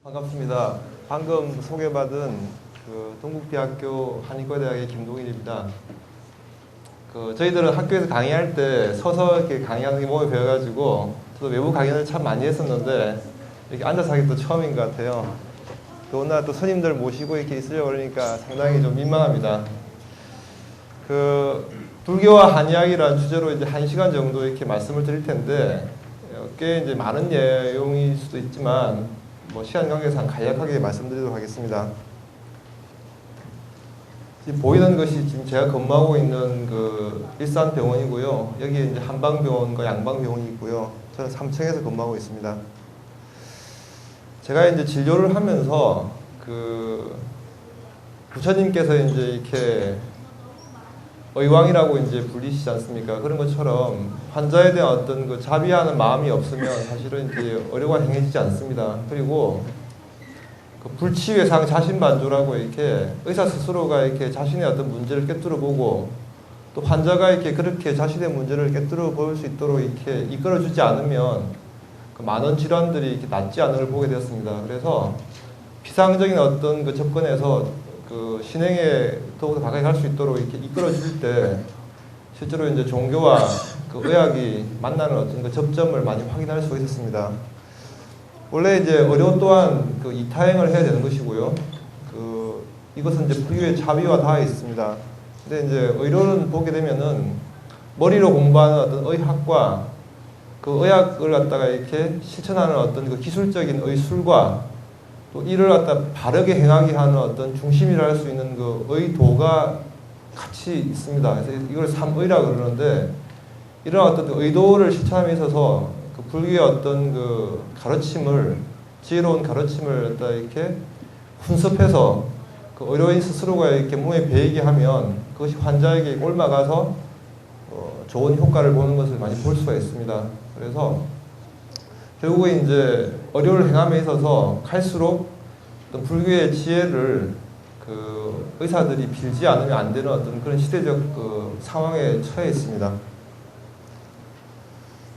반갑습니다. 방금 소개받은 동국대학교 한의과대학의 김동일입니다. 저희들은 학교에서 강의할 때 서서 이렇게 강의하는 게 몸에 배워가지고 저도 외부 강연을 참 많이 했었는데 이렇게 앉아서 하기 또 처음인 것 같아요. 오늘 또 스님들 모시고 이렇게 있으려고 그러니까 상당히 좀 민망합니다. 불교와 한의학이라는 주제로 이제 1시간 정도 이렇게 말씀을 드릴 텐데 꽤 이제 많은 내용일 수도 있지만 시간 관계상 간략하게 말씀드리도록 하겠습니다. 지금 보이는 것이 지금 제가 근무하고 있는 일산병원이고요. 여기 이제 한방병원과 양방병원이 있고요. 저는 3층에서 근무하고 있습니다. 제가 이제 진료를 하면서 부처님께서 이제 이렇게 의왕이라고 이제 불리시지 않습니까? 그런 것처럼 환자에 대한 어떤 자비하는 마음이 없으면 사실은 이제 의료가 행해지지 않습니다. 그리고 불치외상 자신반조라고 이렇게 의사 스스로가 이렇게 자신의 어떤 문제를 꿰뚫어 보고 또 환자가 이렇게 그렇게 자신의 문제를 꿰뚫어 볼 수 있도록 이렇게 이끌어주지 않으면 많은 질환들이 이렇게 낫지 않은 걸 보게 되었습니다. 그래서 비상적인 어떤 접근에서 신행에 더욱더 가까이 갈 수 있도록 이렇게 이끌어줄 때 실제로 이제 종교와 의학이 만나는 어떤 접점을 많이 확인할 수가 있었습니다. 원래 이제 의료 또한 이타행을 해야 되는 것이고요. 이것은 이제 불교의 자비와 닿아 있습니다. 근데 이제 의료는 보게 되면은 머리로 공부하는 어떤 의학과 의학을 갖다가 이렇게 실천하는 어떤 기술적인 의술과 또 이를 갖다 바르게 행하게 하는 어떤 중심이라 할 수 있는 의도가 같이 있습니다. 그래서 이걸 삼의라고 그러는데 이런 어떤 의도를 실천함에 있어서 불교의 어떤 가르침을 지혜로운 가르침을 갖다 이렇게 훈습해서 의료인 스스로가 이렇게 몸에 배이게 하면 그것이 환자에게 옮아가서 좋은 효과를 보는 것을 많이 볼 수가 있습니다. 그래서 결국에 이제 의료를 행함에 있어서 갈수록 어떤 불교의 지혜를 의사들이 빌지 않으면 안 되는 어떤 그런 시대적 상황에 처해 있습니다.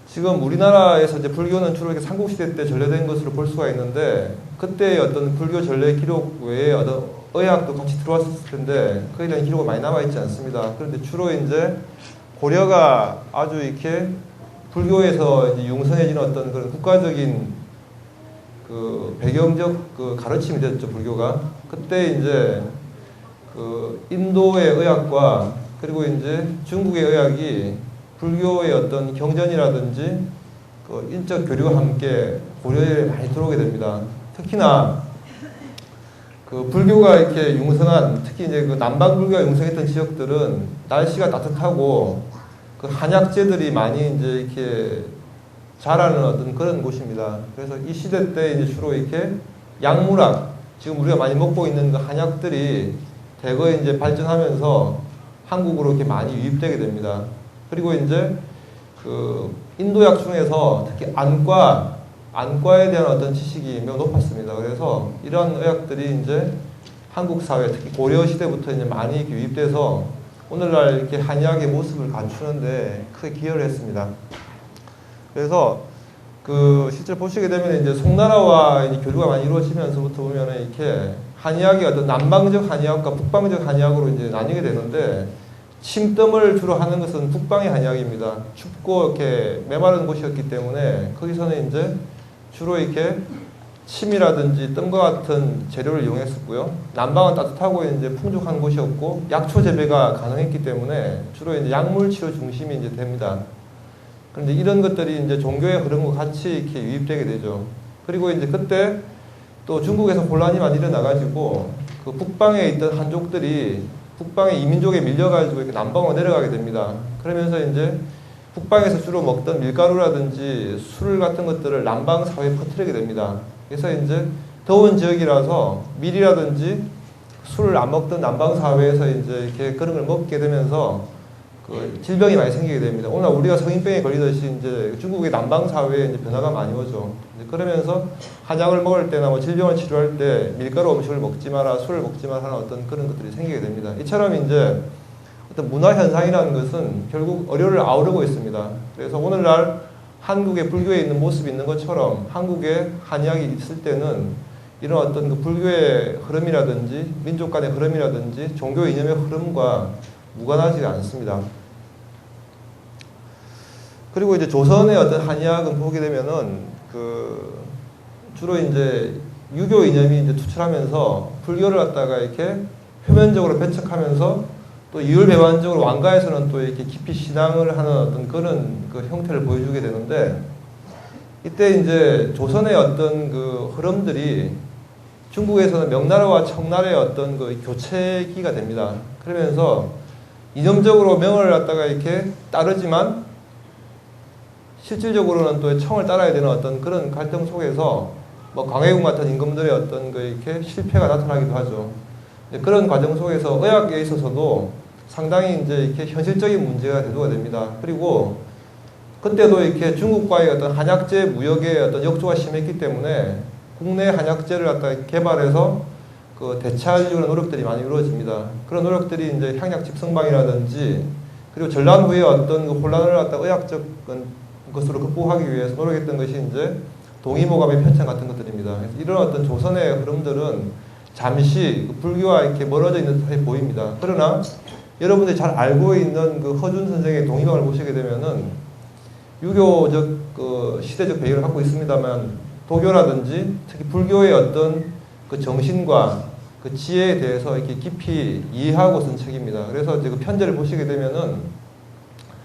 지금 우리나라에서 이제 불교는 주로 이렇게 삼국시대 때 전래된 것으로 볼 수가 있는데 그때의 어떤 불교 전래 기록 외에 어떤 의학도 같이 들어왔을 텐데 그에 대한 기록은 많이 남아있지 않습니다. 그런데 주로 이제 고려가 아주 이렇게 불교에서 이제 융성해지는 어떤 그런 국가적인 배경적 가르침이 됐죠, 불교가. 그때 이제 인도의 의학과 그리고 이제 중국의 의학이 불교의 어떤 경전이라든지 인적 교류와 함께 고려에 많이 들어오게 됩니다. 특히나 불교가 이렇게 융성한, 특히 이제 남방 불교가 융성했던 지역들은 날씨가 따뜻하고 한약재들이 많이 이제 이렇게 자라는 어떤 그런 곳입니다. 그래서 이 시대 때 이제 주로 이렇게 약물학, 지금 우리가 많이 먹고 있는 한약들이 대거 이제 발전하면서 한국으로 이렇게 많이 유입되게 됩니다. 그리고 이제 인도약 중에서 특히 안과에 대한 어떤 지식이 매우 높았습니다. 그래서 이런 의학들이 이제 한국 사회, 특히 고려 시대부터 이제 많이 유입돼서 오늘날 이렇게 한의학의 모습을 갖추는데 크게 기여를 했습니다. 그래서 실제로 보시게 되면 이제 송나라와 이제 교류가 많이 이루어지면서부터 보면은 이렇게 한의학이 어떤 남방적 한의학과 북방적 한의학으로 이제 나뉘게 되는데 침뜸을 주로 하는 것은 북방의 한의학입니다. 춥고 이렇게 메마른 곳이었기 때문에 거기서는 이제 주로 이렇게 침이라든지 뜸과 같은 재료를 이용했었고요. 남방은 따뜻하고 이제 풍족한 곳이었고 약초 재배가 가능했기 때문에 주로 이제 약물 치료 중심이 이제 됩니다. 그런데 이런 것들이 이제 종교의 흐름과 같이 이렇게 유입되게 되죠. 그리고 이제 그때 또 중국에서 혼란이 많이 일어나가지고 북방에 있던 한족들이 북방의 이민족에 밀려가지고 이렇게 남방으로 내려가게 됩니다. 그러면서 이제 북방에서 주로 먹던 밀가루라든지 술 같은 것들을 남방 사회에 퍼뜨리게 됩니다. 그래서 이제 더운 지역이라서 밀이라든지 술을 안 먹던 남방 사회에서 이제 이렇게 그런 걸 먹게 되면서 질병이 많이 생기게 됩니다. 오늘 우리가 성인병에 걸리듯이 이제 중국의 남방 사회에 이제 변화가 많이 오죠. 그러면서 한약을 먹을 때나 질병을 치료할 때 밀가루 음식을 먹지 마라, 술을 먹지 마라 하는 어떤 그런 것들이 생기게 됩니다. 이처럼 이제 어떤 문화 현상이라는 것은 결국 의료를 아우르고 있습니다. 그래서 오늘날 한국의 불교에 있는 모습이 있는 것처럼 한국에 한의학이 있을 때는 이런 어떤 그 불교의 흐름이라든지 민족 간의 흐름이라든지 종교 이념의 흐름과 무관하지 않습니다. 그리고 이제 조선의 어떤 한의학은 보게 되면은 그 주로 이제 유교 이념이 이제 투철하면서 불교를 갖다가 이렇게 표면적으로 배척하면서 또 이율배반적으로 왕가에서는 또 이렇게 깊이 신앙을 하는 어떤 그런 그 형태를 보여주게 되는데, 이때 이제 조선의 어떤 그 흐름들이 중국에서는 명나라와 청나라의 어떤 그 교체기가 됩니다. 그러면서 이념적으로 명을 갖다가 이렇게 따르지만 실질적으로는 또 청을 따라야 되는 어떤 그런 갈등 속에서 뭐 광해군 같은 임금들의 어떤 그 이렇게 실패가 나타나기도 하죠. 그런 과정 속에서 의학에 있어서도 상당히 이제 이렇게 현실적인 문제가 대두가 됩니다. 그리고 그때도 이렇게 중국과의 어떤 한약재 무역의 어떤 역조가 심했기 때문에 국내 한약재를 갖다 개발해서 그 대체하려는 노력들이 많이 이루어집니다. 그런 노력들이 이제 향약 직성방이라든지 그리고 전란 후에 어떤 그 혼란을 갖다 의학적 것으로 극복하기 위해서 노력했던 것이 이제 동의보감의 편찬 같은 것들입니다. 이런 어떤 조선의 흐름들은 잠시 불교와 이렇게 멀어져 있는 듯해 보입니다. 그러나 여러분들이 잘 알고 있는 그 허준 선생의 동의보감을 보시게 되면은 유교적 그 시대적 배경을 갖고 있습니다만 도교라든지 특히 불교의 어떤 그 정신과 그 지혜에 대해서 이렇게 깊이 이해하고 쓴 책입니다. 그래서 이제 그 편제를 보시게 되면은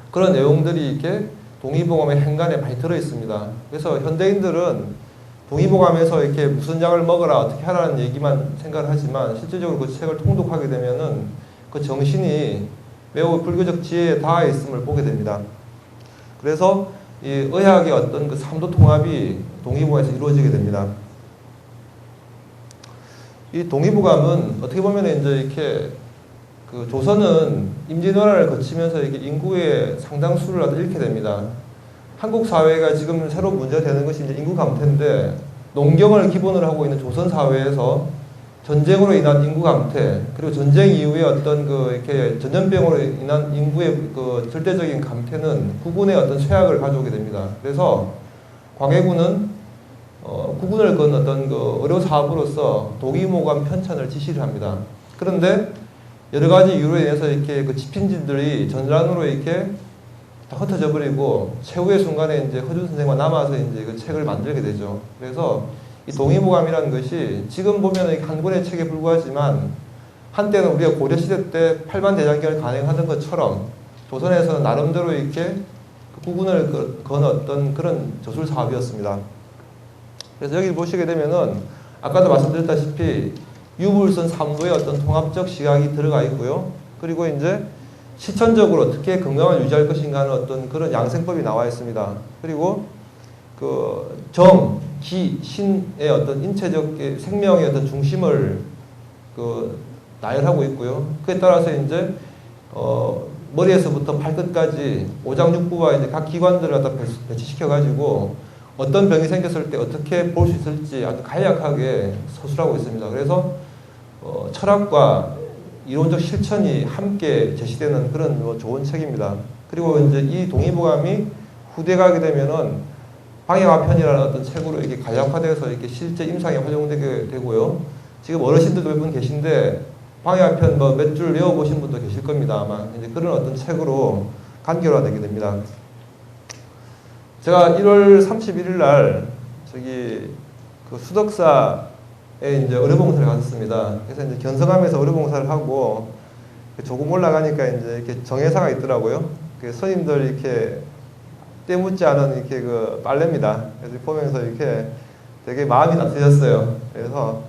그런 내용들이 이렇게 동의보감의 행간에 많이 들어 있습니다. 그래서 현대인들은 동의보감에서 이렇게 무슨 약을 먹어라 어떻게 하라는 얘기만 생각을 하지만 실질적으로 그 책을 통독하게 되면은 그 정신이 매우 불교적 지혜에 닿아 있음을 보게 됩니다. 그래서 이 의학의 어떤 그 삼도 통합이 동의보감에서 이루어지게 됩니다. 이 동의보감은 어떻게 보면 이제 이렇게 그 조선은 임진왜란을 거치면서 이렇게 인구의 상당수를 잃게 됩니다. 한국 사회가 지금 새로 문제가 되는 것이 이제 인구 감퇴인데, 농경을 기본으로 하고 있는 조선 사회에서 전쟁으로 인한 인구 감퇴, 그리고 전쟁 이후에 어떤 그 이렇게 전염병으로 인한 인구의 그 절대적인 감퇴는 국군의 어떤 쇠약을 가져오게 됩니다. 그래서 광해군은 국군을 건 어떤 그 의료 사업으로서 동의보감 편찬을 지시를 합니다. 그런데 여러 가지 이유로 인해서 이렇게 그 집힌진들이 전란으로 이렇게 다 흩어져 버리고 최후의 순간에 이제 허준 선생과 남아서 이제 그 책을 만들게 되죠. 그래서 이 동의보감이라는 것이 지금 보면 한 권의 책에 불과하지만 한때는 우리가 고려시대 때 팔만대장경을 간행하던 것처럼 조선에서는 나름대로 이렇게 국군을 건 어떤 그런 저술 사업이었습니다. 그래서 여기 보시게 되면은 아까도 말씀드렸다시피 유불선 3도의 어떤 통합적 시각이 들어가 있고요. 그리고 이제 실천적으로 어떻게 건강을 유지할 것인가 하는 어떤 그런 양생법이 나와 있습니다. 그리고 그 정, 기, 신의 어떤 인체적 생명의 어떤 중심을 그 나열하고 있고요. 그에 따라서 이제 머리에서부터 발끝까지 오장육부와 이제 각 기관들을 갖다 배치시켜 가지고 어떤 병이 생겼을 때 어떻게 볼 수 있을지 아주 간략하게 서술하고 있습니다. 그래서 철학과 이론적 실천이 함께 제시되는 그런 좋은 책입니다. 그리고 이제 이 동의보감이 후대 가게 되면은 방향화편이라는 어떤 책으로 이렇게 간략화되어서 이렇게 실제 임상에 활용되게 되고요. 지금 어르신들도 몇 분 계신데 방향화편 뭐 몇 줄 외워보신 분도 계실 겁니다. 아마 이제 그런 어떤 책으로 간결화되게 됩니다. 제가 1월 31일 날 저기 그 수덕사에 이제 의료봉사를 갔었습니다. 그래서 이제 견성하면서 의료봉사를 하고 조금 올라가니까 이제 이렇게 정회사가 있더라고요. 그 스님들 이렇게 때묻지 않은 이렇게 그 빨래입니다. 그래서 보면서 이렇게 되게 마음이 따뜻해졌어요. 그래서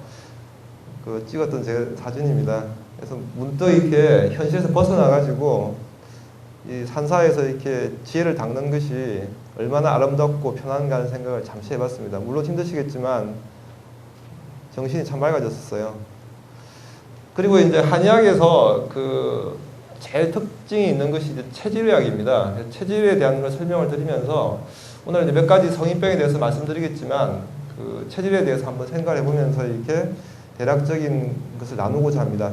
그 찍었던 제 사진입니다. 그래서 문득 이렇게 현실에서 벗어나가지고 이 산사에서 이렇게 지혜를 닦는 것이 얼마나 아름답고 편한가 하는 생각을 잠시 해봤습니다. 물론 힘드시겠지만 정신이 참 맑아졌었어요. 그리고 이제 한의학에서 그 제일 특징이 있는 것이 이제 체질의학입니다. 체질에 대한 걸 설명을 드리면서 오늘 이제 몇 가지 성인병에 대해서 말씀드리겠지만 그 체질에 대해서 한번 생각을 해보면서 이렇게 대략적인 것을 나누고자 합니다.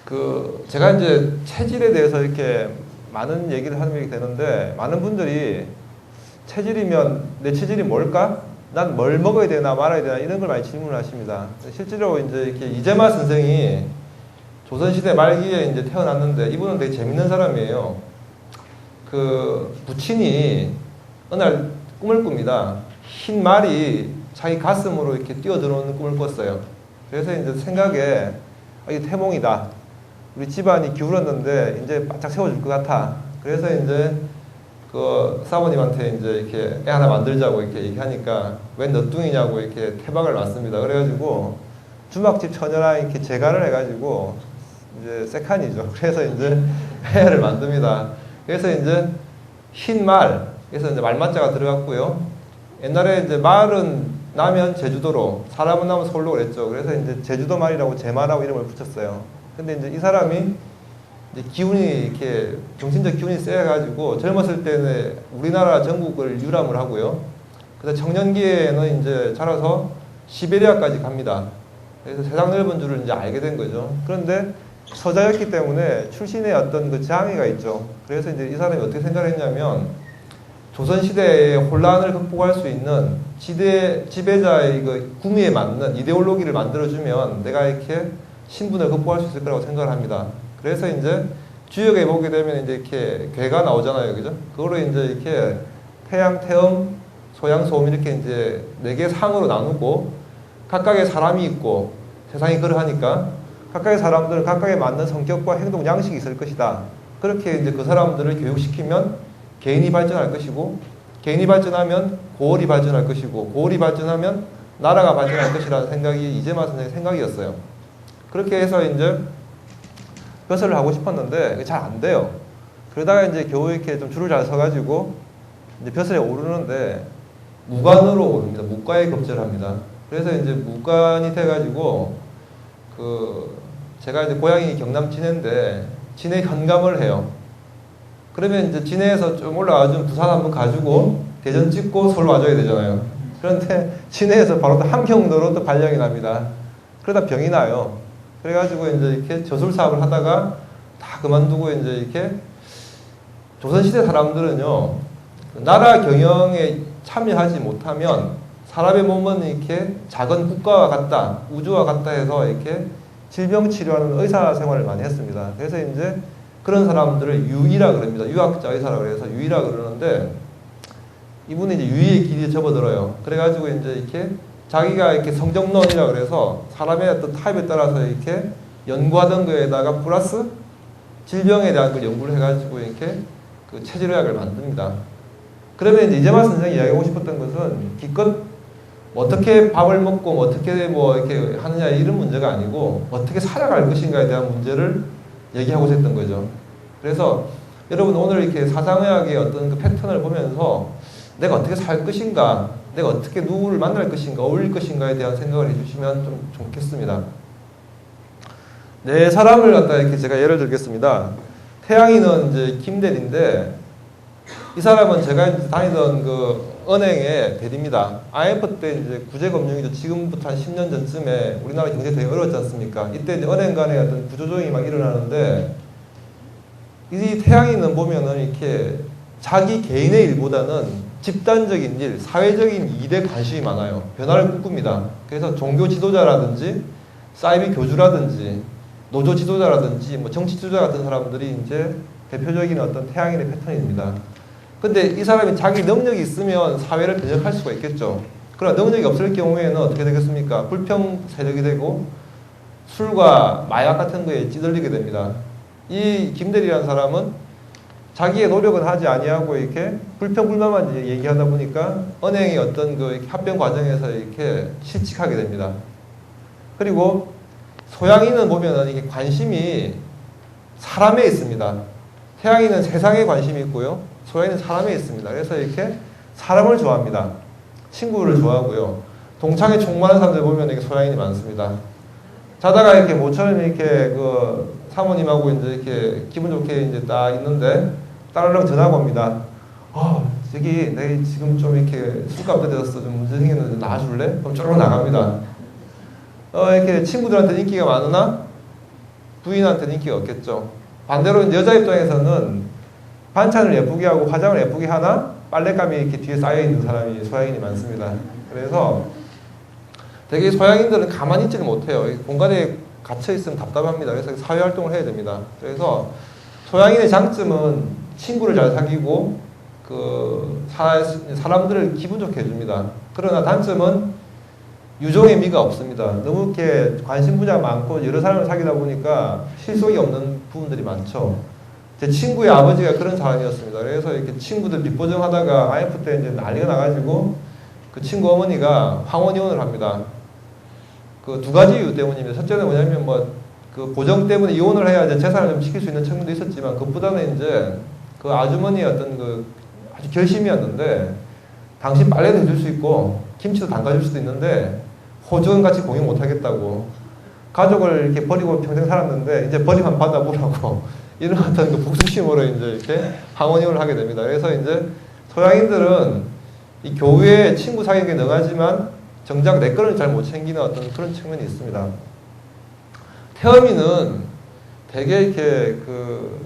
그 제가 이제 체질에 대해서 이렇게 많은 얘기를 하게 되는데 많은 분들이 체질이면 내 체질이 뭘까? 난 뭘 먹어야 되나 말아야 되나 이런 걸 많이 질문을 하십니다. 실제로 이제 이렇게 이재마 선생이 조선시대 말기에 이제 태어났는데 이분은 되게 재밌는 사람이에요. 그 부친이 어느 날 꿈을 꿉니다. 흰 말이 자기 가슴으로 이렇게 뛰어들어오는 꿈을 꿨어요. 그래서 이제 생각에 이게 태몽이다. 우리 집안이 기울었는데 이제 바짝 세워줄 것 같아. 그래서 이제 그 사모님한테 이제 이렇게 애 하나 만들자고 이렇게 얘기하니까 웬 너뚱이냐고 이렇게 태박을 놨습니다. 그래가지고 주막집 처녀랑 이렇게 재간을 해가지고 이제 세칸이죠. 그래서 이제 애를 만듭니다. 그래서 이제 흰 말, 그래서 이제 말맞자가 들어갔고요. 옛날에 이제 말은 나면 제주도로, 사람은 나면 서울로 그랬죠. 그래서 이제 제주도 말이라고 제말하고 이름을 붙였어요. 근데 이제 이 사람이 이제 기운이 이렇게 정신적 기운이 세가지고 젊었을 때는 우리나라 전국을 유람을 하고요. 그래서 청년기에는 이제 자라서 시베리아까지 갑니다. 그래서 세상 넓은 줄을 이제 알게 된 거죠. 그런데 서자였기 때문에 출신의 어떤 그 장애가 있죠. 그래서 이제 이 사람이 어떻게 생각했냐면 조선시대의 혼란을 극복할 수 있는 지배자의 그 구미에 맞는 이데올로기를 만들어주면 내가 이렇게 신분을 극복할 수 있을 거라고 생각을 합니다. 그래서 이제 주역에 보게 되면 이제 이렇게 괴가 나오잖아요. 그죠? 그거로 이제 이렇게 태양, 태음, 소양, 소음 이렇게 이제 4개 상으로 나누고 각각의 사람이 있고 세상이 그러하니까 각각의 사람들은 각각에 맞는 성격과 행동 양식이 있을 것이다. 그렇게 이제 그 사람들을 교육시키면 개인이 발전할 것이고 개인이 발전하면 고을이 발전할 것이고 고을이 발전하면 나라가 발전할 것이라는 생각이 이재마 선생의 생각이었어요. 그렇게 해서 이제 벼슬을 하고 싶었는데 잘 안 돼요. 그러다가 이제 겨우 이렇게 좀 줄을 잘 서가지고 이제 벼슬에 오르는데 무관으로 오릅니다. 무과에 급제를 합니다. 그래서 이제 무관이 돼가지고 제가 이제 고향이 경남 진해인데 진해 현감을 해요. 그러면 이제 진해에서 좀 올라와주면 부산 한번 가지고 대전 찍고 서울 와줘야 되잖아요. 그런데 진해에서 바로 또 함경도로 또 발령이 납니다. 그러다 병이 나요. 그래가지고 이제 이렇게 저술 사업을 하다가 다 그만두고 이제 이렇게 조선시대 사람들은요, 나라 경영에 참여하지 못하면 사람의 몸은 이렇게 작은 국가와 같다, 우주와 같다 해서 이렇게 질병 치료하는 의사 생활을 많이 했습니다. 그래서 이제 그런 사람들을 유의라 그럽니다. 유학자 의사라 그래서 유의라 그러는데 이분이 이제 유의의 길에 접어들어요. 그래가지고 이제 이렇게 자기가 이렇게 성정론이라 그래서 사람의 어떤 타입에 따라서 이렇게 연구하던 거에다가 플러스 질병에 대한 걸 연구를 해가지고 이렇게 그 체질의학을 만듭니다. 그러면 이제 이재마 선생이 이야기하고 싶었던 것은 기껏 어떻게 밥을 먹고 어떻게 뭐 이렇게 하느냐 이런 문제가 아니고 어떻게 살아갈 것인가에 대한 문제를 얘기하고 있었던 거죠. 그래서 여러분 오늘 이렇게 사상의학의 어떤 그 패턴을 보면서 내가 어떻게 살 것인가, 내가 어떻게 누구를 만날 것인가, 어울릴 것인가에 대한 생각을 해주시면 좀 좋겠습니다. 네 사람을 갖다 이렇게 제가 예를 들겠습니다. 태양이는 이제 김대리인데 이 사람은 제가 이제 다니던 그 은행의 대리입니다. IMF 때 이제 구제금융위기 지금부터 한 10년 전쯤에 우리나라 경제 되게 어려웠지 않습니까? 이때 이제 은행 간의 어떤 구조조정이 막 일어나는데 이 태양이는 보면은 이렇게 자기 개인의 일보다는 집단적인 일, 사회적인 일에 관심이 많아요. 변화를 꿈꿉니다. 그래서 종교 지도자라든지 사이비 교주라든지 노조 지도자라든지 뭐 정치 지도자 같은 사람들이 이제 대표적인 어떤 태양인의 패턴입니다. 근데 이 사람이 자기 능력이 있으면 사회를 변혁할 수가 있겠죠. 그러나 능력이 없을 경우에는 어떻게 되겠습니까? 불평 세력이 되고 술과 마약 같은 거에 찌들리게 됩니다. 이 김대리라는 사람은 자기의 노력은 하지 아니하고 이렇게 불평불만만 얘기하다 보니까 은행의 어떤 그 합병 과정에서 이렇게 실직하게 됩니다. 그리고 소양이는 보면은 이게 관심이 사람에 있습니다. 태양이는 세상에 관심이 있고요. 소양이는 사람에 있습니다. 그래서 이렇게 사람을 좋아합니다. 친구를 좋아하고요. 동창회 총무하는 사람들 보면 이렇게 소양인이 많습니다. 자다가 이렇게 모처럼 이렇게 그 사모님하고 이제 이렇게 기분 좋게 이제 딱 있는데 딸랑 전화가 옵니다. 저기 내가 지금 좀 이렇게 술값 떨어졌어. 좀 문제 생겼는데 나와줄래? 그럼 쪼르르 나갑니다. 이렇게 친구들한테 인기가 많으나 부인한테는 인기가 없겠죠. 반대로 이제 여자 입장에서는 반찬을 예쁘게 하고 화장을 예쁘게 하나 빨랫감이 이렇게 뒤에 쌓여있는 사람이 소양인이 많습니다. 그래서 되게 소양인들은 가만히 있지를 못해요. 공간에 갇혀 있으면 답답합니다. 그래서 사회활동을 해야 됩니다. 그래서 소양인의 장점은 친구를 잘 사귀고 사람들을 기분 좋게 해줍니다. 그러나 단점은 유종의 미가 없습니다. 너무 이렇게 관심 분야가 많고 여러 사람을 사귀다 보니까 실속이 없는 부분들이 많죠. 제 친구의 아버지가 그런 사람이었습니다. 그래서 이렇게 친구들 뒷보정하다가 IF 때 이제 난리가 나가지고 그 친구 어머니가 황혼이혼을 합니다. 그 두 가지 이유 때문입니다. 첫째는 뭐냐면 그 보정 때문에 이혼을 해야 이제 재산을 좀 지킬 수 있는 측면도 있었지만 그보다는 이제 그 아주머니의 어떤 그 아주 결심이었는데 당신 빨래도 해줄 수 있고 김치도 담가줄 수도 있는데 호주은 같이 공유 못 하겠다고 가족을 이렇게 버리고 평생 살았는데 이제 버림만 받아보라고 이런 어떤 그 복수심으로 이제 이렇게 황혼이혼을 하게 됩니다. 그래서 이제 소양인들은 이 교회에 친구 사귀는 게 능하지만 정작 내 거를 잘 못 챙기는 어떤 그런 측면이 있습니다. 태어미는 되게 이렇게 그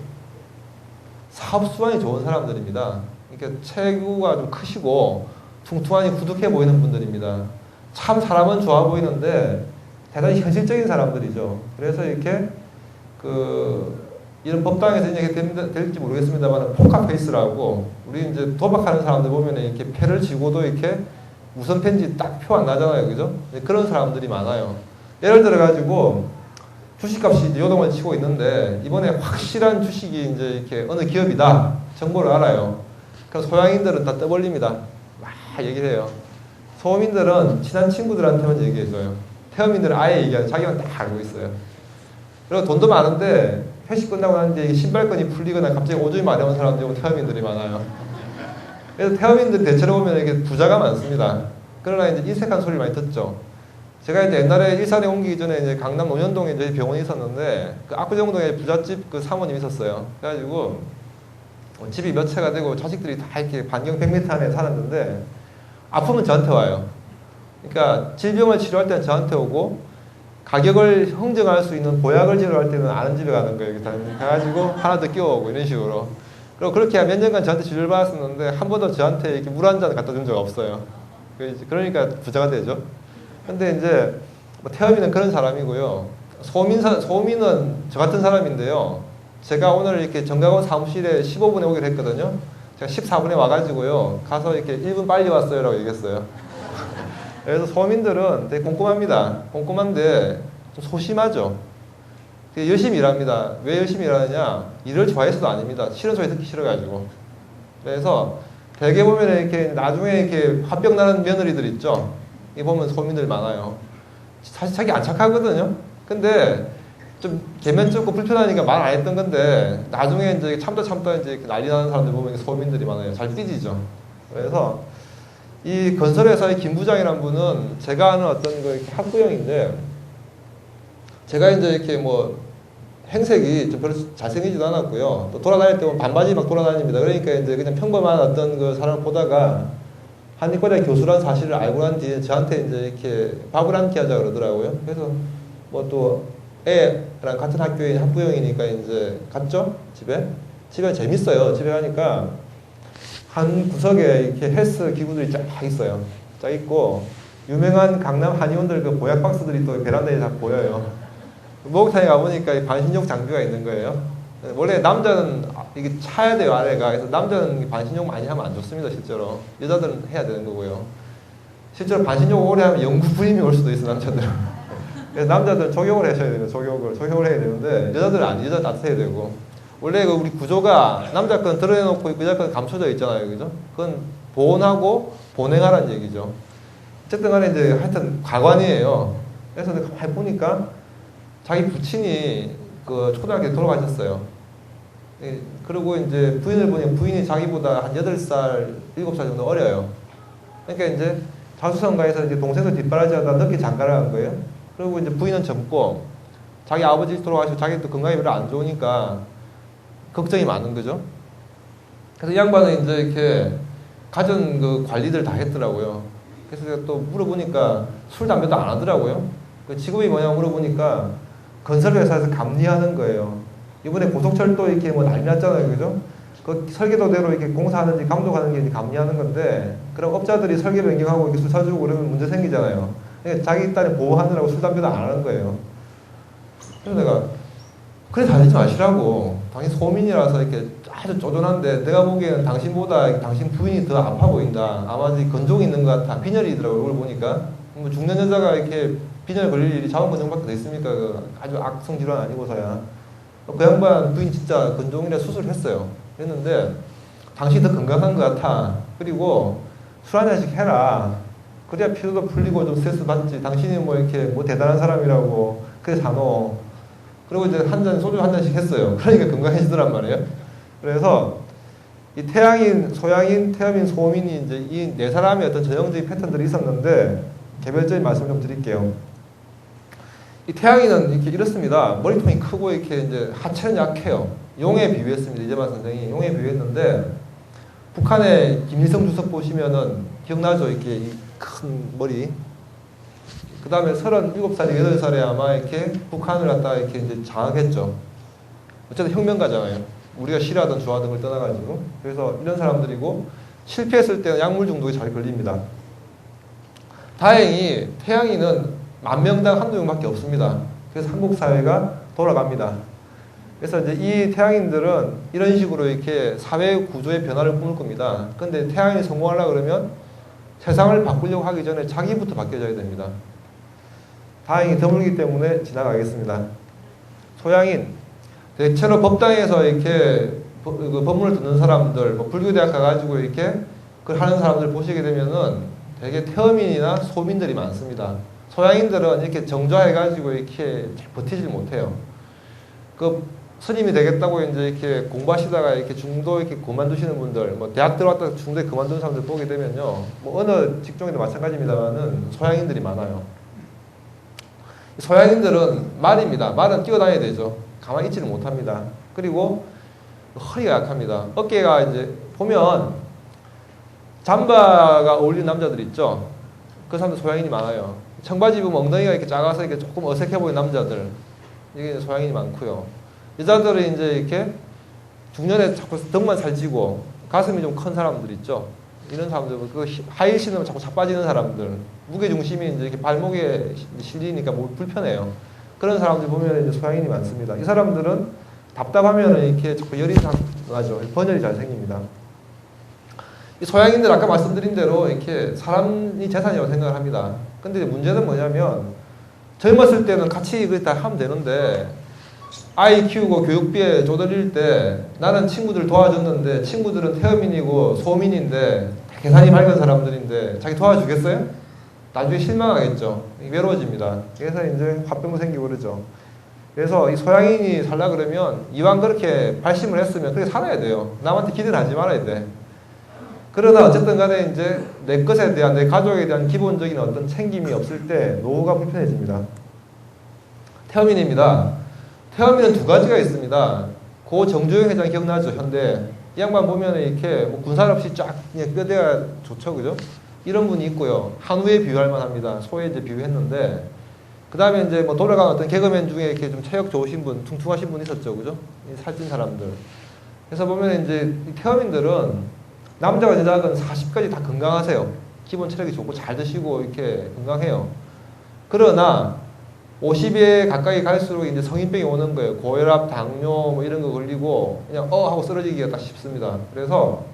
사업 수완이 좋은 사람들입니다. 이렇게 체구가 좀 크시고 퉁퉁하니 구둑해 보이는 분들입니다. 참 사람은 좋아 보이는데 대단히 현실적인 사람들이죠. 그래서 이렇게 이런 법당에서 이제 될지 모르겠습니다만 포카페이스라고 우리 이제 도박하는 사람들 보면 이렇게 패를 쥐고도 이렇게 우선 편지 딱 표 안 나잖아요, 그죠? 그런 사람들이 많아요. 예를 들어 가지고 주식값이 요동을 치고 있는데 이번에 확실한 주식이 이제 이렇게 어느 기업이다 정보를 알아요. 그럼 소양인들은 다 떠벌립니다. 막 얘기를 해요. 소민들은 친한 친구들한테만 얘기해줘요. 태어민들은 아예 얘기하는 자기만 다 알고 있어요. 그리고 돈도 많은데 회식 끝나고 난 뒤에 신발끈이 풀리거나 갑자기 오줌이 마려운 사람들이 태어민들이 많아요. 그래서 태어민들이 대체로 보면 이게 부자가 많습니다. 그러나 이제 인색한 소리를 많이 듣죠. 제가 이제 옛날에 일산에 옮기기 전에 이제 강남 논현동에 이제 병원이 있었는데 그 압구정동에 부잣집 그 사모님이 있었어요. 그래가지고 집이 몇 채가 되고 자식들이 다 이렇게 반경 100m 안에 살았는데 아프면 저한테 와요. 그러니까 질병을 치료할 때는 저한테 오고 가격을 형정할 수 있는 보약을 지으러 할 때는 아는 집에 가는 거예요. 가가지고 하나 더 끼워오고 이런 식으로. 그리고 그렇게 몇 년간 저한테 치료를 받았었는데 한 번도 저한테 이렇게 물 한 잔 갖다 준 적 없어요. 그러니까 부자가 되죠. 근데 이제 태어미는 그런 사람이고요. 소민은 저 같은 사람인데요. 제가 오늘 이렇게 정각원 사무실에 15분에 오기로 했거든요. 제가 14분에 와가지고요. 가서 이렇게 1분 빨리 왔어요 라고 얘기했어요. 그래서 소민들은 되게 꼼꼼합니다. 꼼꼼한데 좀 소심하죠. 되게 열심히 일합니다. 왜 열심히 일하느냐? 일을 좋아해서도 아닙니다. 싫은 소리 듣기 싫어가지고. 그래서 대개 보면 이렇게 나중에 이렇게 화병 나는 며느리들 있죠. 이 보면 소민들 많아요. 사실 자기 안 착하거든요. 근데 좀 개면 좁고 불편하니까 말 안 했던 건데 나중에 이제 참다 이제 난리 나는 사람들 보면 소민들이 많아요. 잘 삐지죠. 그래서 이 건설회사의 김 부장이라는 분은 제가 아는 어떤 그 학부형인데 제가 이제 이렇게 뭐 행색이 좀 별로 잘생기지도 않았고요. 또 돌아다닐 때 보면 반바지 막 돌아다닙니다. 그러니까 이제 그냥 평범한 어떤 그 사람을 보다가 한의과대 교수라는 사실을 알고 난 뒤에 저한테 이제 이렇게 밥을 한 끼 하자 그러더라고요. 그래서 뭐 또 애랑 같은 학교에 학부형이니까 이제 갔죠? 집에 재밌어요. 집에 가니까 한 구석에 이렇게 헬스 기구들이 쫙 있어요. 쫙 있고 유명한 강남 한의원들 그 보약 박스들이 또 베란다에 다 보여요. 목욕탕에 가보니까 반신욕 장비가 있는 거예요. 원래 남자는 이게 차야 돼요, 아래가. 그래서 남자는 반신욕 많이 하면 안 좋습니다, 실제로. 여자들은 해야 되는 거고요. 실제로 반신욕 오래 하면 영구 부임이 올 수도 있어, 남자들은. 그래서 남자들은 족욕을 하셔야 돼요, 족욕을 해야 되는데, 여자들은 아니, 여자 따뜻해야 되고. 원래 그 우리 구조가 남자 건 드러내놓고 여자 건 감춰져 있잖아요, 그죠? 그건 보온하고 보냉하라는 얘기죠. 어쨌든 간에 이제 하여튼 가관이에요. 그래서 내가 가만히 보니까 자기 부친이 그 초등학교에 돌아가셨어요. 그리고 이제 부인을 보니 부인이 자기보다 한 8살, 7살 정도 어려요. 그러니까 이제 자수성가에서 이제 동생들 뒷바라지하다 늦게 장가를 간 거예요. 그리고 이제 부인은 젊고 자기 아버지 돌아가시고 자기 또 건강이 별로 안 좋으니까 걱정이 많은 거죠. 그래서 이 양반은 이제 이렇게 가전 그 관리들 다 했더라고요. 그래서 제가 또 물어보니까 술, 담배도 안 하더라고요. 그 직업이 뭐냐고 물어보니까 건설회사에서 감리하는 거예요. 이번에 고속철도 이렇게 뭐 난리 났잖아요, 그죠? 그 설계도대로 이렇게 공사하는지 감독하는 게 이제 감리하는 건데, 그럼 업자들이 설계 변경하고 이렇게 술 사주고 그러면 문제 생기잖아요. 그러니까 자기 딸을 보호하느라고 술, 담배도 안 하는 거예요. 그래서 내가, 그래, 다니지 마시라고. 당신 소민이라서 이렇게 아주 쪼존한데, 내가 보기에는 당신보다 당신 부인이 더 아파 보인다. 아마 건종이 있는 것 같아. 빈혈이더라고요, 얼굴 보니까. 뭐 죽는 여자가 이렇게 빈혈 걸릴 일이 자궁건조밖에 더 있습니까? 그 아주 악성 질환 아니고서야. 그 양반 부인 진짜 건종이라 수술했어요. 했는데, 당신이 더 건강한 것 같아. 그리고 술 한 잔씩 해라. 그래야 피로도 풀리고 좀 스트레스 받지. 당신이 뭐 이렇게 뭐 대단한 사람이라고. 그래, 사노. 그리고 이제 소주 한 잔씩 했어요. 그러니까 건강해지더란 말이에요. 그래서 이 태양인, 소양인, 태음인, 소음인이 이제 이 네 사람의 어떤 전형적인 패턴들이 있었는데, 개별적인 말씀 좀 드릴게요. 이 태양인은 이렇게 이렇습니다. 머리통이 크고 이렇게 이제 하체는 약해요. 용에 비유했습니다. 이재만 선생이 용에 비유했는데, 북한의 김일성 주석 보시면은 기억나죠? 이렇게 이 큰 머리. 그 다음에 37살이 8살에 아마 이렇게 북한을 갖다가 이렇게 이제 장악했죠. 어쨌든 혁명가잖아요. 우리가 싫어하던 좋아하던 걸 떠나가지고. 그래서 이런 사람들이고, 실패했을 때는 약물 중독에 잘 걸립니다. 다행히 태양인은 10,000명당 한두 명밖에 없습니다. 그래서 한국 사회가 돌아갑니다. 그래서 이제 이 태양인들은 이런 식으로 이렇게 사회 구조의 변화를 꿈을 겁니다. 근데 태양인이 성공하려고 그러면 세상을 바꾸려고 하기 전에 자기부터 바뀌어져야 됩니다. 다행히 드물기 때문에 지나가겠습니다. 소양인, 대체로 법당에서 이렇게 법문을 듣는 사람들, 뭐 불교대학 가가지고 이렇게 그걸 하는 사람들 보시게 되면은 되게 태음인이나 소민들이 많습니다. 소양인들은 이렇게 정좌해가지고 이렇게 잘 버티질 못해요. 그 스님이 되겠다고 이제 이렇게 공부하시다가 이렇게 중도 이렇게 그만두시는 분들, 뭐 대학 들어왔다가 중도에 그만두는 사람들 보게 되면요, 뭐 어느 직종에도 마찬가지입니다만은 소양인들이 많아요. 소양인들은 말입니다. 말은 뛰어다녀야 되죠. 가만히 있지를 못합니다. 그리고 허리가 약합니다. 어깨가 이제 보면 잠바가 어울리는 남자들 있죠. 그 사람들 소양인이 많아요. 청바지 입으면 엉덩이가 이렇게 작아서 이렇게 조금 어색해 보이는 남자들, 이게 소양인이 많고요. 여자들은 이제 이렇게 중년에 자꾸 등만 살찌고 가슴이 좀 큰 사람들 있죠. 이런 사람들, 그 하이 신으면 자꾸 자빠지는 사람들, 무게 중심이 이제 이렇게 발목에 실리니까 뭐 불편해요. 그런 사람들 보면 이제 소양인이 많습니다. 이 사람들은 답답하면 이렇게 자꾸 열이 나죠. 번열이 잘 생깁니다. 이 소양인들 아까 말씀드린 대로 이렇게 사람이 재산이라고 생각을 합니다. 근데 문제는 뭐냐면 젊었을 때는 같이 다 하면 되는데 아이 키우고 교육비에 쪼들릴 때 나는 친구들 도와줬는데 친구들은 태음인이고 소민인데 계산이 밝은 사람들인데 자기 도와주겠어요? 나중에 실망하겠죠. 외로워집니다. 그래서 이제 화병도 생기고 그러죠. 그래서 이 소양인이 살라 그러면 이왕 그렇게 발심을 했으면 그렇게 살아야 돼요. 남한테 기대를 하지 말아야 돼. 그러나 어쨌든 간에 이제 내 것에 대한, 내 가족에 대한 기본적인 어떤 챙김이 없을 때 노후가 불편해집니다. 태음인입니다. 태음인은 두 가지가 있습니다. 고 정주영 회장 기억나죠? 현대. 이 양반 보면 이렇게 뭐 군살 없이 쫙 그냥 뼈대가 좋죠. 그죠? 이런 분이 있고요. 한우에 비유할 만합니다. 소에 이제 비유했는데, 그 다음에 이제 뭐 돌아간 어떤 개그맨 중에 이렇게 좀 체격 좋으신 분, 퉁퉁하신 분 있었죠. 그죠? 살찐 사람들. 그래서 보면 이제 이 태음인들은 남자가 여자건 40까지 다 건강하세요. 기본 체력이 좋고 잘 드시고 이렇게 건강해요. 그러나 50에 가까이 갈수록 이제 성인병이 오는 거예요. 고혈압, 당뇨 뭐 이런 거 걸리고 그냥 하고 쓰러지기가 딱 쉽습니다. 그래서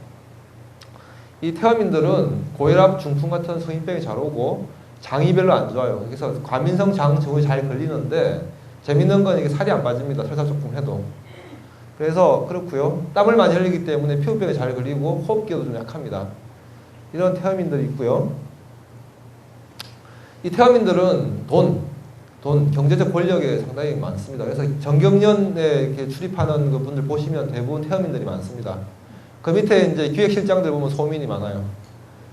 이 태음인들은 고혈압, 중풍 같은 성인병이 잘 오고 장이 별로 안 좋아요. 그래서 과민성 장증후에 잘 걸리는데 재밌는 건 이게 살이 안 빠집니다. 설사 조금 해도. 그래서 그렇고요. 땀을 많이 흘리기 때문에 피부병이 잘 걸리고 호흡기도 좀 약합니다. 이런 태음인들이 있고요. 이 태음인들은 경제적 권력에 상당히 많습니다. 그래서 정경련에 이렇게 출입하는 그 분들 보시면 대부분 태음인들이 많습니다. 그 밑에 이제 기획실장들 보면 소민이 많아요.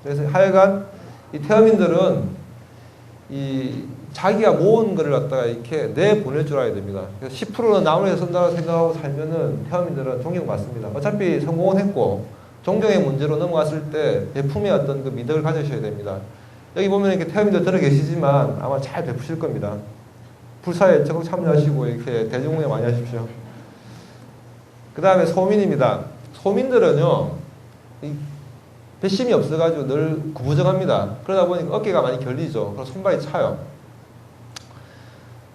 그래서 하여간 이 태음인들은 자기가 모은 거를 갖다가 이렇게 내보낼 줄 알아야 됩니다. 그래서 10%는 남을 위해서 쓴다고 생각하고 살면은 태음인들은 존경받습니다. 어차피 성공은 했고 존경의 문제로 넘어갔을 때 베품의 어떤 그 미덕을 가지셔야 됩니다. 여기 보면 이렇게 태음인들 들어 계시지만 아마 잘 베푸실 겁니다. 불사에 적극 참여하시고 이렇게 대중운영 많이 하십시오. 그 다음에 소민입니다. 소민들은요, 이 배심이 없어가지고 늘 구부정합니다. 그러다 보니까 어깨가 많이 결리죠. 그래서 손발이 차요.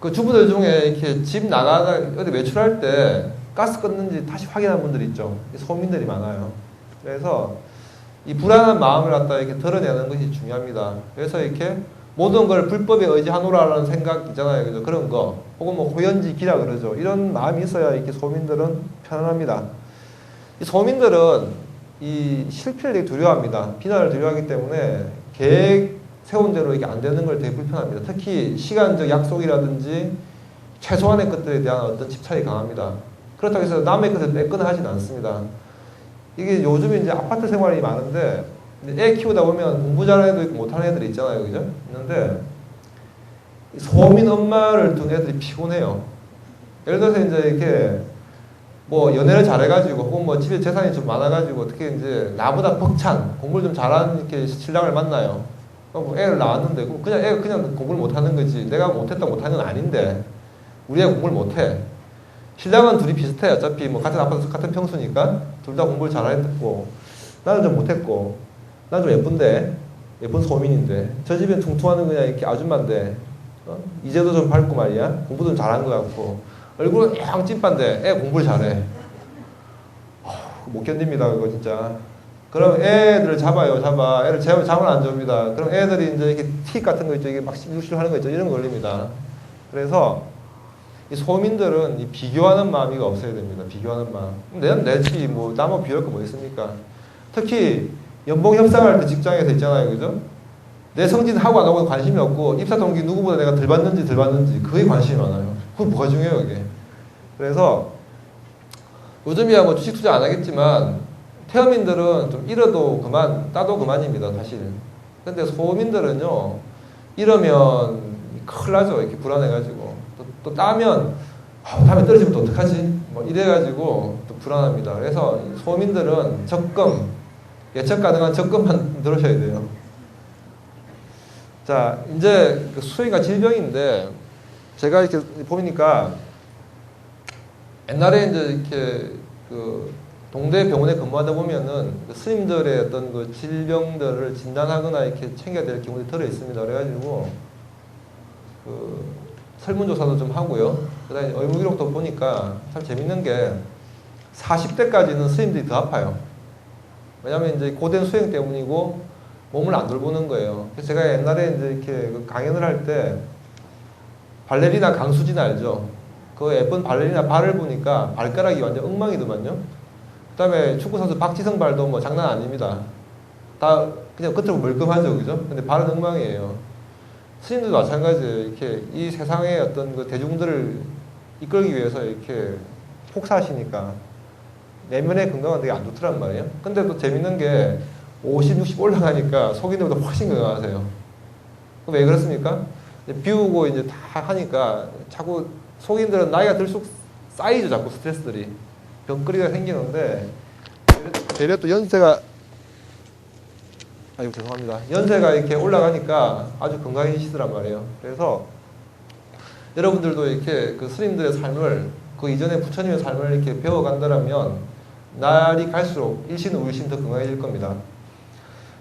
그 주부들 중에 이렇게 집 나가다 어디 외출할 때 가스 껐는지 다시 확인한 분들이 있죠. 소민들이 많아요. 그래서 이 불안한 마음을 갖다 이렇게 드러내는 것이 중요합니다. 그래서 이렇게 모든 걸 불법에 의지하노라라는 생각 있잖아요. 그죠? 그런 거. 혹은 뭐 호연지기라 그러죠. 이런 마음이 있어야 이렇게 소민들은 편안합니다. 이 소민들은 이 실패를 되게 두려워합니다. 비난을 두려워하기 때문에 계획 세운 대로 이게 안 되는 걸 되게 불편합니다. 특히 시간적 약속이라든지 최소한의 것들에 대한 어떤 집착이 강합니다. 그렇다고 해서 남의 것을 뺏거나 하진 않습니다. 이게 요즘 이제 아파트 생활이 많은데 애 키우다 보면 공부 잘하는 애도 있고 못하는 애들이 있잖아요. 그죠? 있는데 소민 엄마를 둔 애들이 피곤해요. 예를 들어서 이제 이렇게 뭐 연애를 잘해가지고 혹은 뭐 집에 재산이 좀 많아가지고 어떻게 이제 나보다 벅찬 공부를 좀 잘하는 이렇게 신랑을 만나요. 뭐 애를 낳았는데 그냥 애가 그냥 공부를 못하는 거지. 내가 못했다 못하는 건 아닌데 우리 애가 공부를 못해. 신랑은 둘이 비슷해. 어차피 뭐 같은 아파트 같은 평수니까 둘 다 공부를 잘했고 나는 좀 못했고 난 좀 예쁜데 예쁜 소민인데 저 집엔 퉁퉁하는 그냥 이렇게 아줌마인데 이제도 좀 밝고 말이야. 공부 좀 잘한 것 같고 얼굴은 양 찐빠인데 애 공부를 잘해. 못 견딥니다 그거 진짜. 그럼 애들을 잡아요. 애를 잠을 안 줍니다. 그럼 애들이 이제 이렇게 틱 같은 거 있죠. 이게 막 실룩실룩 하는 거 있죠. 이런 거 걸립니다. 그래서 이 소민들은 이 비교하는 마음이 없어야 됩니다. 비교하는 마음. 내지 뭐 나만 비교할 거 뭐 있습니까? 특히 연봉 협상할 때 직장에서 있잖아요. 그죠? 내 성진 하고 안 하고는 관심이 없고 입사 동기 누구보다 내가 덜 받는지 그게 관심이 많아요. 그게 뭐가 중요해요, 그게. 그래서 요즘이야 뭐 주식 투자 안 하겠지만 태어민들은 좀 잃어도 그만, 따도 그만입니다, 사실. 근데 소민들은요, 잃으면 큰일 나죠. 이렇게 불안해가지고. 또 따면, 다음에 떨어지면 또 어떡하지? 뭐 이래가지고 또 불안합니다. 그래서 소민들은 적금, 예측 가능한 적금만 들으셔야 돼요. 자, 이제 그 수행과 질병인데, 제가 이렇게 보니까 옛날에 이제 이렇게 그 동대 병원에 근무하다 보면은 그 스님들의 어떤 그 질병들을 진단하거나 이렇게 챙겨야 될 경우들이 들어 있습니다. 그래가지고 그 설문조사도 좀 하고요. 그다음에 의무기록도 보니까 참 재밌는 게 40대까지는 스님들이 더 아파요. 왜냐면 이제 고된 수행 때문이고 몸을 안 돌보는 거예요. 그래서 제가 옛날에 이제 이렇게 강연을 할 때 발레리나 강수진 알죠? 그 예쁜 발레리나 발을 보니까 발가락이 완전 엉망이더만요. 그 다음에 축구선수 박지성 발도 뭐 장난 아닙니다. 다 그냥 겉으로 멀끔하죠. 그죠? 근데 발은 엉망이에요. 스님들도 마찬가지예요. 이렇게 이 세상의 어떤 그 대중들을 이끌기 위해서 이렇게 폭사하시니까 내면의 건강은 되게 안 좋더란 말이에요. 근데 또 재밌는 게 50, 60 올라가니까 속인들보다 훨씬 건강하세요. 그럼 왜 그렇습니까? 비우고 이제 다 하니까 자꾸 속인들은 나이가 들수록 쌓이죠. 자꾸 스트레스들이. 병거리가 생기는데 대략 또 연세가 아이고 죄송합니다. 연세가 이렇게 올라가니까 아주 건강해지시더란 말이에요. 그래서 여러분들도 이렇게 그 스님들의 삶을 그 이전에 부처님의 삶을 이렇게 배워간다면 날이 갈수록 일신은 울신 더 건강해질 겁니다.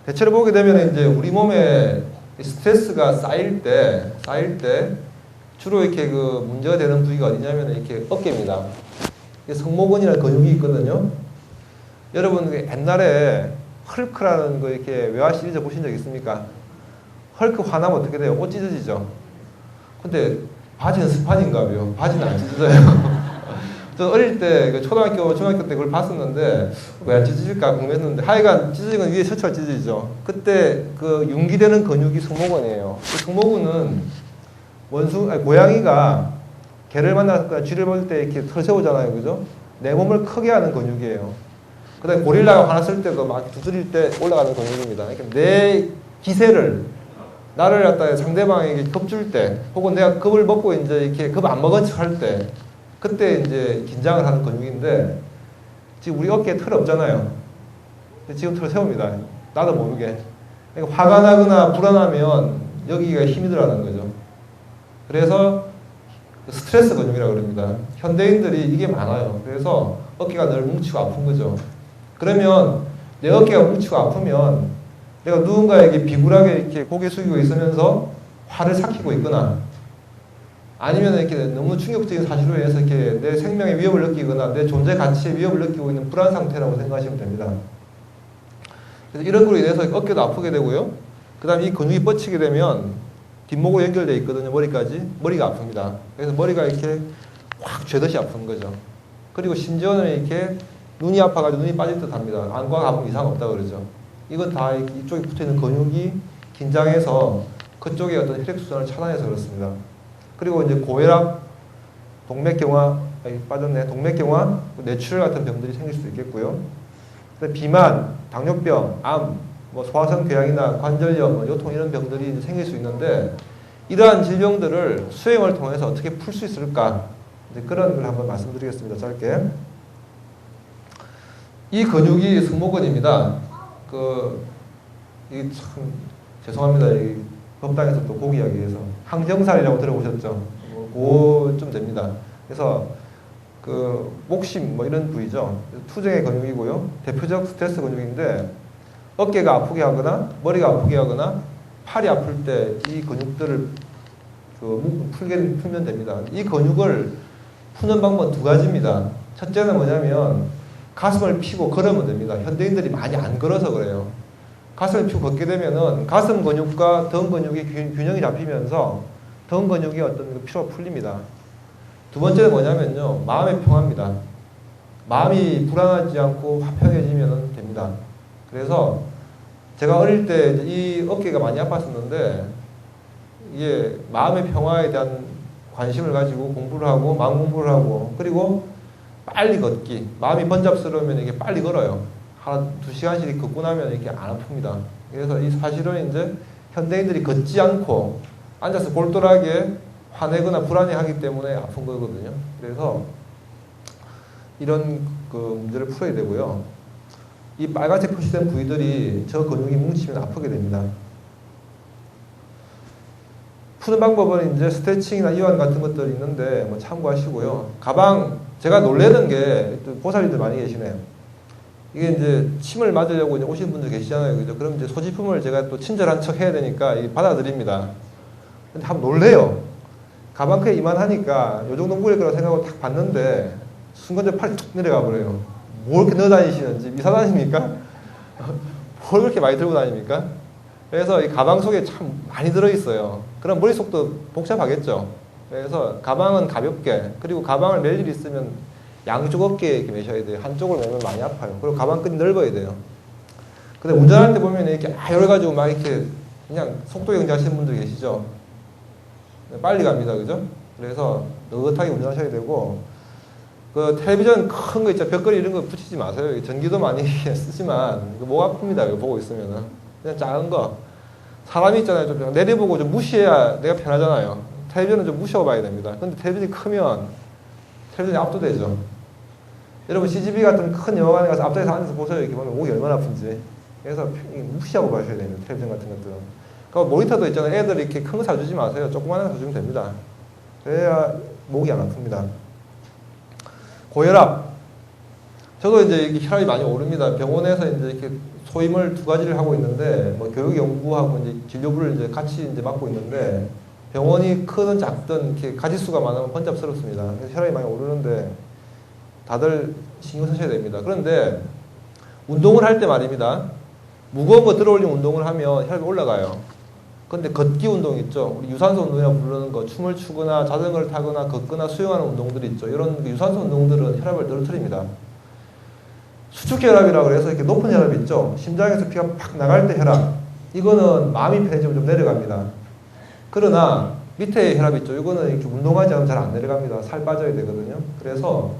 대체로 보게 되면 이제 우리 몸에 스트레스가 쌓일 때 주로 이렇게 그 문제가 되는 부위가 어디냐면 이렇게 어깨입니다. 성모근이라는 근육이 있거든요. 여러분 옛날에 헐크라는 거 이렇게 외화 시리즈 보신 적 있습니까? 헐크 화나면 어떻게 돼요? 옷 찢어지죠. 근데 바지는 스판인가 봐요. 바지는 안 찢어져요. 저 어릴 때 초등학교, 중학교 때 그걸 봤었는데 왜 안 찢어질까 궁금했는데 하여간 찢어진 건 위에 셔츠가 찢어지죠. 그때 그 융기되는 근육이 승모근이에요. 그 승모근은 고양이가 개를 만나서 쥐를 볼 때 이렇게 털 세우잖아요. 그죠? 내 몸을 크게 하는 근육이에요. 그 다음에 고릴라가 화났을 때도 막 두드릴 때 올라가는 근육입니다. 그러니까 내 기세를, 나를 갖다 상대방에게 겁줄 때, 혹은 내가 겁을 먹고 이제 이렇게 겁 안 먹은 척 할 때, 그때 이제 긴장을 하는 근육인데, 지금 우리 어깨에 털 없잖아요. 지금 털 세웁니다. 나도 모르게. 그러니까 화가 나거나 불안하면 여기가 힘이 들어가는 거죠. 그래서 스트레스 근육이라고 그럽니다. 현대인들이 이게 많아요. 그래서 어깨가 늘 뭉치고 아픈 거죠. 그러면 내 어깨가 뭉치고 아프면 내가 누군가에게 비굴하게 이렇게 고개 숙이고 있으면서 화를 삭히고 있거나 아니면 이렇게 너무 충격적인 사실로 인해서 이렇게 내 생명의 위협을 느끼거나 내 존재 가치의 위협을 느끼고 있는 불안 상태라고 생각하시면 됩니다. 그래서 이런 걸로 인해서 어깨도 아프게 되고요. 그 다음에 이 근육이 뻗치게 되면 뒷목으로 연결되어 있거든요. 머리까지. 머리가 아픕니다. 그래서 머리가 이렇게 확 죄듯이 아픈 거죠. 그리고 심지어는 이렇게 눈이 아파가지고 눈이 빠질 듯 합니다. 안과 가보면 이상 없다 그러죠. 이건 다 이쪽에 붙어있는 근육이 긴장해서 그쪽에 어떤 혈액순환을 차단해서 그렇습니다. 그리고 이제 고혈압, 동맥경화, 동맥경화, 뇌출혈 같은 병들이 생길 수도 있겠고요. 비만, 당뇨병, 암, 소화성 궤양이나 관절염, 요통 이런 병들이 이제 생길 수 있는데 이러한 질병들을 수행을 통해서 어떻게 풀 수 있을까? 이제 그런 걸 한번 말씀드리겠습니다. 짧게. 이 근육이 승모근입니다. 이게 참 죄송합니다. 이 법당에서 또 고귀하기 위해서 항정살이라고 들어보셨죠? 그쯤 됩니다. 그래서 목심 이런 부위죠. 투정의 근육이고요. 대표적 스트레스 근육인데 어깨가 아프게 하거나 머리가 아프게 하거나 팔이 아플 때 이 근육들을 풀면 됩니다. 이 근육을 푸는 방법은 두 가지입니다. 첫째는 뭐냐면 가슴을 펴고 걸으면 됩니다. 현대인들이 많이 안 걸어서 그래요. 가슴을 펴고 걷게 되면은 가슴 근육과 등 근육이 균형이 잡히면서 등 근육이 어떤 피로가 풀립니다. 두 번째는 뭐냐면요. 마음의 평화입니다. 마음이 불안하지 않고 화평해지면 됩니다. 그래서 제가 어릴 때 이 어깨가 많이 아팠었는데 이게 마음의 평화에 대한 관심을 가지고 공부를 하고 마음 공부를 하고 그리고 빨리 걷기. 마음이 번잡스러우면 이게 빨리 걸어요. 한 2시간씩 걷고 나면 이렇게 안 아픕니다. 그래서 이 사실은 이제 현대인들이 걷지 않고 앉아서 골똘하게 화내거나 불안해하기 때문에 아픈 거거든요. 그래서 이런 문제를 풀어야 되고요. 이 빨간색 표시된 부위들이 저 근육이 뭉치면 아프게 됩니다. 푸는 방법은 이제 스트레칭이나 이완 같은 것들이 있는데 참고하시고요. 가방, 제가 놀래는 게 보살님들 많이 계시네요. 이게 이제 침을 맞으려고 이제 오시는 분들 계시잖아요. 그죠? 그럼 이제 소지품을 제가 또 친절한 척 해야 되니까 받아드립니다. 근데 한번 놀래요. 가방 크게 이만하니까 요 정도 무게일 거라고 생각하고 딱 봤는데 순간적으로 팔이 툭 내려가 버려요. 뭘 이렇게 넣어 다니시는지 미사 다닙니까? 뭘 그렇게 많이 들고 다닙니까? 그래서 이 가방 속에 참 많이 들어있어요. 그럼 머릿속도 복잡하겠죠. 그래서 가방은 가볍게, 그리고 가방을 멜 일이 있으면 양쪽 어깨에 이렇게 매셔야 돼요. 한쪽을 매면 많이 아파요. 그리고 가방 끈이 넓어야 돼요. 근데 운전할 때 보면 이렇게 열어가지고 막 이렇게 그냥 속도 경제하시는 분들 계시죠. 빨리 갑니다. 그죠? 그래서 느긋하게 운전하셔야 되고, 텔레비전 큰 거 있죠. 벽걸이 이런 거 붙이지 마세요. 전기도 많이 쓰지만 목 아픕니다. 이거 보고 있으면은. 그냥 작은 거. 사람이 있잖아요. 좀 내려보고 좀 무시해야 내가 편하잖아요. 텔레비전은 좀 무시하고 봐야 됩니다. 근데 텔레비전이 크면 텔레비전이 압도되죠. 여러분 CGV 같은 큰 영화관에 가서 앞자리에서 앉아서 보세요. 이렇게 보면 목이 얼마나 아픈지. 그래서 무시하고 봐셔야 됩니다. 텔레비전 같은 것들은. 그러니까 모니터도 있잖아요. 애들 이렇게 큰 거 사주지 마세요. 조그만 거 사주면 됩니다. 그래야 목이 안 아픕니다. 고혈압. 저도 이제 이렇게 혈압이 많이 오릅니다. 병원에서 이제 이렇게 소임을 두 가지를 하고 있는데, 교육 연구하고 이제 진료부를 이제 같이 이제 맡고 있는데, 병원이 크든 작든 이렇게 가지수가 많으면 번잡스럽습니다. 그래서 혈압이 많이 오르는데, 다들 신경 쓰셔야 됩니다. 그런데, 운동을 할 때 말입니다. 무거운 거 들어올린 운동을 하면 혈압이 올라가요. 근데 걷기 운동 있죠. 우리 유산소 운동이라고 부르는 거, 춤을 추거나 자전거를 타거나 걷거나 수영하는 운동들이 있죠. 이런 유산소 운동들은 혈압을 떨어뜨립니다. 수축혈압이라고 해서 이렇게 높은 혈압이 있죠. 심장에서 피가 팍 나갈 때 혈압. 이거는 마음이 편해지면 좀 내려갑니다. 그러나 밑에 혈압 있죠. 이거는 이렇게 운동하지 않으면 잘 안 내려갑니다. 살 빠져야 되거든요. 그래서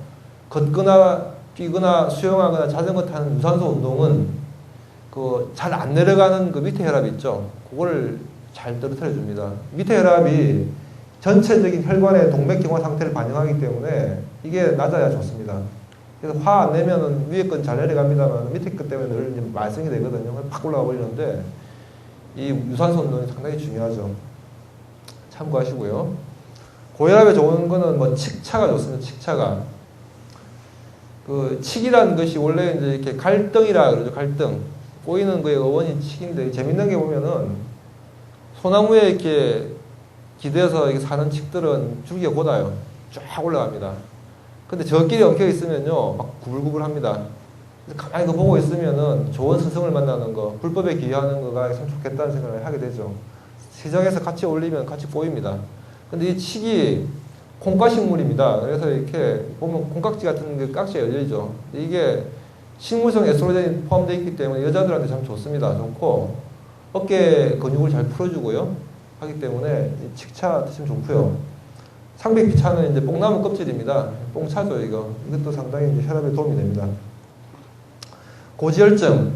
걷거나 뛰거나 수영하거나 자전거 타는 유산소 운동은 잘 안 내려가는 밑에 혈압 있죠. 그걸 잘 떨어뜨려 줍니다. 밑에 혈압이 전체적인 혈관의 동맥경화 상태를 반영하기 때문에 이게 낮아야 좋습니다. 그래서 화 안 내면은 위에 건 잘 내려갑니다만 밑에 것 때문에 늘 이제 말썽이 되거든요. 팍 올라가 버리는데 이 유산소 운동이 상당히 중요하죠. 참고하시고요. 고혈압에 좋은 거는 칡차가 좋습니다. 칡차가. 그 칙이라는 것이 원래 이제 이렇게 갈등이라 그러죠. 갈등. 꼬이는 거의 어원이 칙인데 재밌는 게 보면은 소나무에 이렇게 기대서 이렇게 사는 칙들은 줄기가 곧아요. 쫙 올라갑니다. 근데 저끼리 엉켜 있으면요, 막 구불구불합니다. 가만히 그 보고 있으면은 좋은 스승을 만나는 거, 불법에 기여하는 거가 참 좋겠다는 생각을 하게 되죠. 시장에서 같이 올리면 같이 꼬입니다. 근데 이 칙이 콩가식물입니다. 그래서 이렇게 보면 콩깍지 같은 게 깍지가 열리죠. 이게 식물성 에스트로겐이 포함되어 있기 때문에 여자들한테 참 좋습니다. 좋고 어깨 근육을 잘 풀어주고요. 하기 때문에 칙차 드시면 좋고요. 상백기차는 이제 뽕나무 껍질입니다. 뽕차죠, 이거. 이것도 상당히 이제 혈압에 도움이 됩니다. 고지혈증.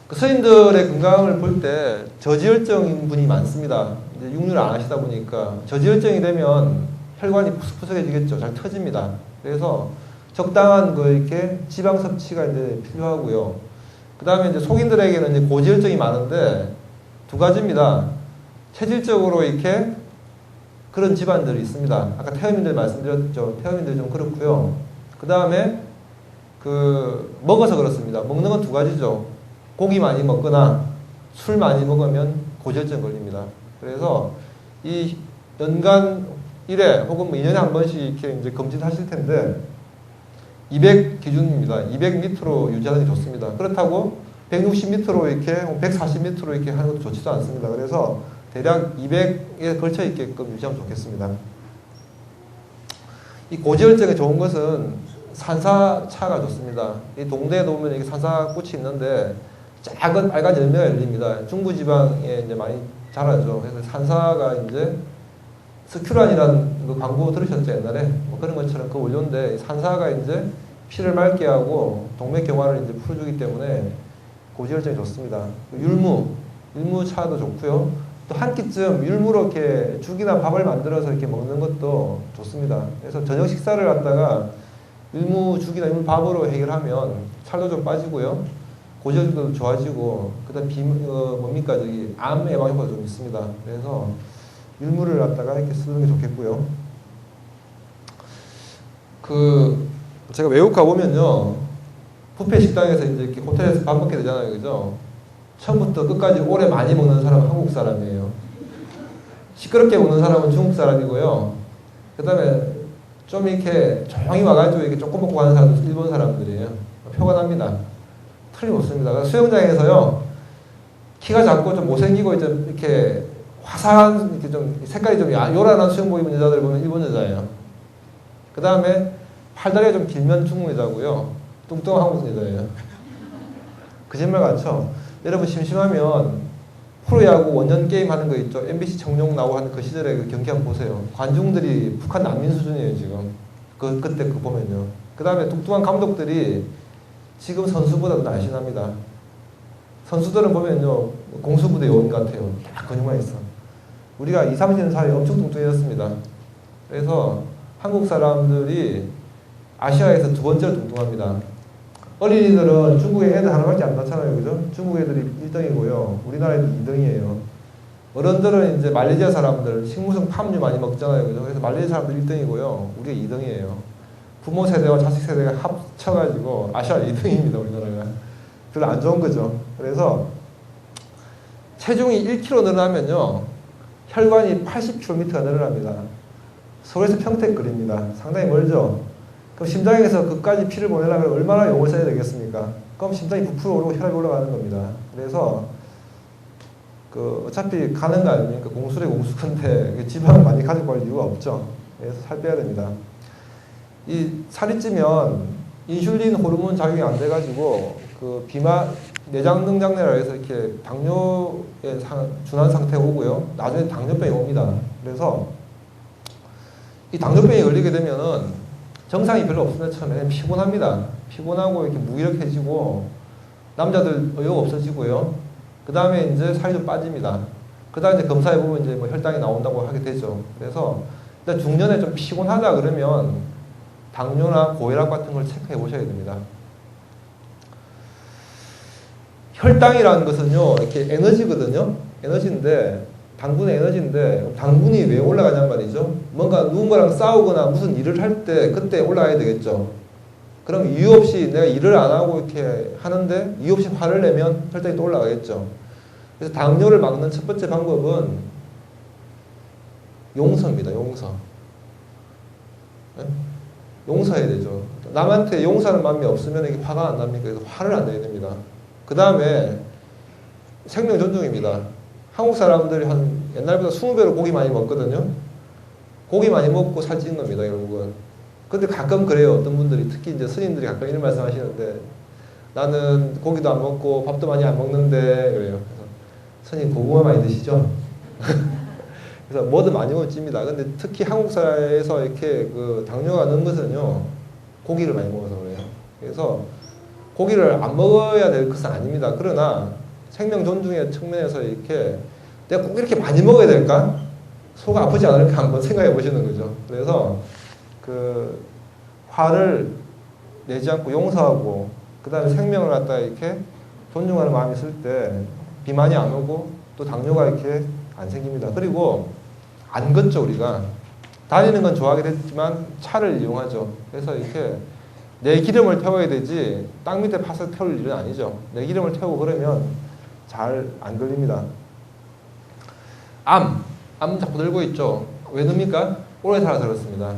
그 서인들의 건강을 볼 때 저지혈증인 분이 많습니다. 이제 육류를 안 하시다 보니까 저지혈증이 되면 혈관이 푸석푸석해지겠죠. 잘 터집니다. 그래서 적당한 그 이렇게 지방 섭취가 이제 필요하고요. 그 다음에 이제 속인들에게는 이제 고지혈증이 많은데 두 가지입니다. 체질적으로 이렇게 그런 집안들이 있습니다. 아까 태어민들 말씀드렸죠. 태어민들이 좀 그렇고요. 그 다음에 먹어서 그렇습니다. 먹는 건 두 가지죠. 고기 많이 먹거나 술 많이 먹으면 고지혈증 걸립니다. 그래서 이 연간 1회 혹은 뭐 2년에 한 번씩 이렇게 이제 검진하실 텐데 200 기준입니다. 200 밑으로 유지하는 게 좋습니다. 그렇다고 160 밑으로 이렇게 140 밑으로 이렇게 하는 것도 좋지도 않습니다. 그래서 대략 200에 걸쳐 있게끔 유지하면 좋겠습니다. 이 고지혈증에 좋은 것은 산사차가 좋습니다. 이 동대에 보면 이게 산사꽃이 있는데 작은 빨간 열매가 열립니다. 중부지방에 이제 많이 자라죠. 그래서 산사가 이제 스큐란이라는 그 광고 들으셨죠, 옛날에? 뭐 그런 것처럼 그 원료인데 산사가 이제 피를 맑게 하고 동맥경화를 이제 풀어주기 때문에 고지혈증이 좋습니다. 율무차도 좋고요. 또 한 끼쯤 율무로 이렇게 죽이나 밥을 만들어서 이렇게 먹는 것도 좋습니다. 그래서 저녁 식사를 갖다가 율무죽이나 율무밥으로 해결하면 살도 좀 빠지고요. 고지혈증도 좋아지고, 그 다음 암 예방 효과도 좀 있습니다. 그래서 율무를 갖다가 이렇게 쓰는 게 좋겠고요. 제가 외국 가보면요, 뷔페 식당에서 이제 이렇게 호텔에서 밥 먹게 되잖아요. 그죠? 처음부터 끝까지 오래 많이 먹는 사람은 한국 사람이에요. 시끄럽게 먹는 사람은 중국 사람이고요. 그 다음에 좀 이렇게 조용히 와가지고 이렇게 조금 먹고 가는 사람은 일본 사람들이에요. 표가 납니다. 틀림없습니다. 수영장에서요, 키가 작고 좀 못생기고 이렇게 화사한, 이렇게 좀 색깔이 좀 요란한 수영복 입은 여자들 보면 일본 여자예요. 그 다음에 팔다리가 좀 길면 중국 여자고요. 뚱뚱한 한국 여자예요. 거짓말 같죠? 여러분 심심하면 프로야구 원년 게임 하는 거 있죠? MBC 청룡 나오고 하는 그 시절에 그 경기 한번 보세요. 관중들이 북한 난민 수준이에요, 지금. 그때 보면요. 그 다음에 뚱뚱한 감독들이 지금 선수보다도 날씬합니다. 선수들은 보면요, 공수부대 요원 같아요. 딱 근육만 있어. 우리가 20, 30년 사이에 엄청 뚱뚱해졌습니다. 그래서 한국 사람들이 아시아에서 두 번째로 뚱뚱합니다. 어린이들은 중국에 애들 하나밖에 안 낳잖아요. 그죠? 중국 애들이 1등이고요. 우리나라 애들 2등이에요. 어른들은 이제 말레이시아 사람들, 식물성 팜유 많이 먹잖아요. 그죠? 그래서 말레이시아 사람들 1등이고요. 우리가 2등이에요. 부모 세대와 자식 세대가 합쳐가지고 아시아 2등입니다. 우리나라가. 별로 안 좋은 거죠. 그래서 체중이 1kg 늘어나면요, 혈관이 80km가 늘어납니다. 서울에서 평택 거리입니다. 상당히 멀죠? 그럼 심장에서 그까지 피를 보내려면 얼마나 용을 써야 되겠습니까? 그럼 심장이 부풀어 오르고 혈압이 올라가는 겁니다. 그래서 어차피 가는 거 아닙니까? 공수래 공수인데 지방 많이 가지고 갈 이유가 없죠. 그래서 살 빼야 됩니다. 이 살이 찌면 인슐린 호르몬 작용이 안 돼가지고 내장 능장내라 해서 이렇게 당뇨에 준한 상태가 오고요. 나중에 당뇨병이 옵니다. 그래서 이 당뇨병이 걸리게 되면은 정상이 별로 없습니다. 처음에 피곤합니다. 피곤하고 이렇게 무기력해지고 남자들 의욕 없어지고요. 그 다음에 이제 살이 좀 빠집니다. 그 다음에 이제 검사해 보면 이제 뭐 혈당이 나온다고 하게 되죠. 그래서 일단 중년에 좀 피곤하다 그러면 당뇨나 고혈압 같은 걸 체크해 보셔야 됩니다. 혈당이라는 것은요, 이렇게 에너지거든요. 에너지인데, 당분의 에너지인데, 당분이 왜 올라가냔 말이죠. 뭔가 누군가랑 싸우거나 무슨 일을 할 때, 그때 올라가야 되겠죠. 그럼 이유 없이 내가 일을 안 하고 이렇게 하는데 이유 없이 화를 내면 혈당이 또 올라가겠죠. 그래서 당뇨를 막는 첫 번째 방법은 용서입니다. 용서. 네? 용서해야 되죠. 남한테 용서하는 마음이 없으면 이게 화가 안 납니까? 그래서 화를 안 내야 됩니다. 그 다음에 생명 존중입니다. 한국 사람들이 한 옛날보다 20배로 고기 많이 먹거든요. 고기 많이 먹고 살찌는 겁니다, 결국은. 근데 가끔 그래요. 어떤 분들이, 특히 이제 스님들이 가끔 이런 말씀 하시는데, 나는 고기도 안 먹고 밥도 많이 안 먹는데, 그래요. 그래서 스님 고구마 많이 드시죠? 그래서 뭐든 많이 먹으면 찝니다. 근데 특히 한국 사회에서 이렇게 그 당뇨가 는 것은요, 고기를 많이 먹어서 그래요. 그래서 고기를 안 먹어야 될 것은 아닙니다. 그러나 생명 존중의 측면에서 이렇게 내가 꼭 이렇게 많이 먹어야 될까? 속 아프지 않을까 한번 생각해 보시는 거죠. 그래서 그 화를 내지 않고 용서하고 그 다음에 생명을 갖다가 이렇게 존중하는 마음이 있을 때 비만이 안 오고 또 당뇨가 이렇게 안 생깁니다. 그리고 안 걷죠, 우리가. 다니는 건 좋아하게 됐지만 차를 이용하죠. 그래서 이렇게 내 기름을 태워야 되지 땅 밑에 파서 태울 일은 아니죠. 내 기름을 태우고 그러면 잘 안 걸립니다. 암 자꾸 들고 있죠. 왜 듭니까? 오래 살아서 그렇습니다.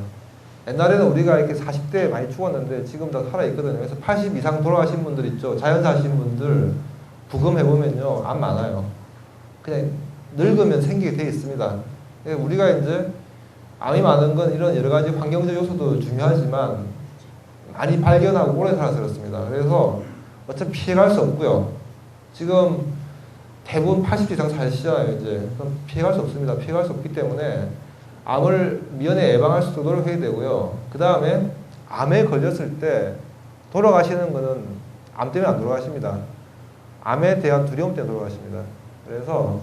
옛날에는 우리가 이렇게 40대에 많이 죽었는데 지금 다 살아있거든요. 그래서 80 이상 돌아가신 분들 있죠. 자연사 하신 분들 부검해보면요. 암 많아요. 그냥 늙으면 생기게 되어 있습니다. 우리가 이제 암이 많은 건 이런 여러 가지 환경적 요소도 중요하지만 많이 발견하고 오래 살아서 그렇습니다. 그래서 어차피 피해갈 수 없고요. 지금 대부분 80 이상 사시잖아요, 이제. 그럼 피해갈 수 없습니다. 피해갈 수 없기 때문에 암을 미연에 예방할 수 있도록 노력해야 되고요. 그 다음에 암에 걸렸을 때 돌아가시는 거는 암 때문에 안 돌아가십니다. 암에 대한 두려움 때문에 돌아가십니다. 그래서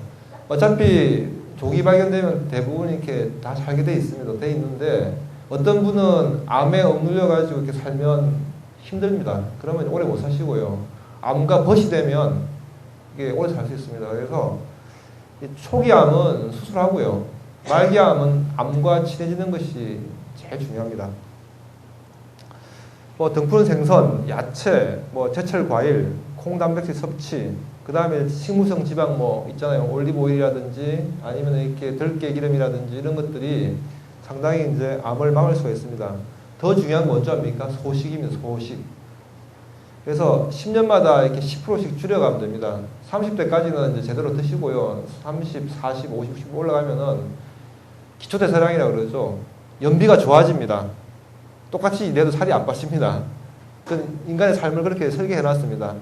어차피 조기 발견되면 대부분 이렇게 다 살게 돼 있습니다. 돼 있는데 어떤 분은 암에 억눌려가지고 이렇게 살면 힘듭니다. 그러면 오래 못 사시고요. 암과 벗이 되면 이게 오래 살 수 있습니다. 그래서 초기 암은 수술하고요. 말기 암은 암과 친해지는 것이 제일 중요합니다. 뭐 등푸른 생선, 야채, 뭐 제철 과일, 콩 단백질 섭취, 그 다음에 식물성 지방 뭐 있잖아요. 올리브 오일이라든지 아니면 이렇게 들깨 기름이라든지 이런 것들이 상당히 이제 암을 막을 수가 있습니다. 더 중요한 건 뭔지 압니까? 소식입니다. 소식. 그래서 10년마다 이렇게 10%씩 줄여가면 됩니다. 30대까지는 이제 제대로 드시고요. 30, 40, 50 올라가면은 기초대사량이라고 그러죠. 연비가 좋아집니다. 똑같이 내도 살이 안 빠집니다. 인간의 삶을 그렇게 설계해 놨습니다.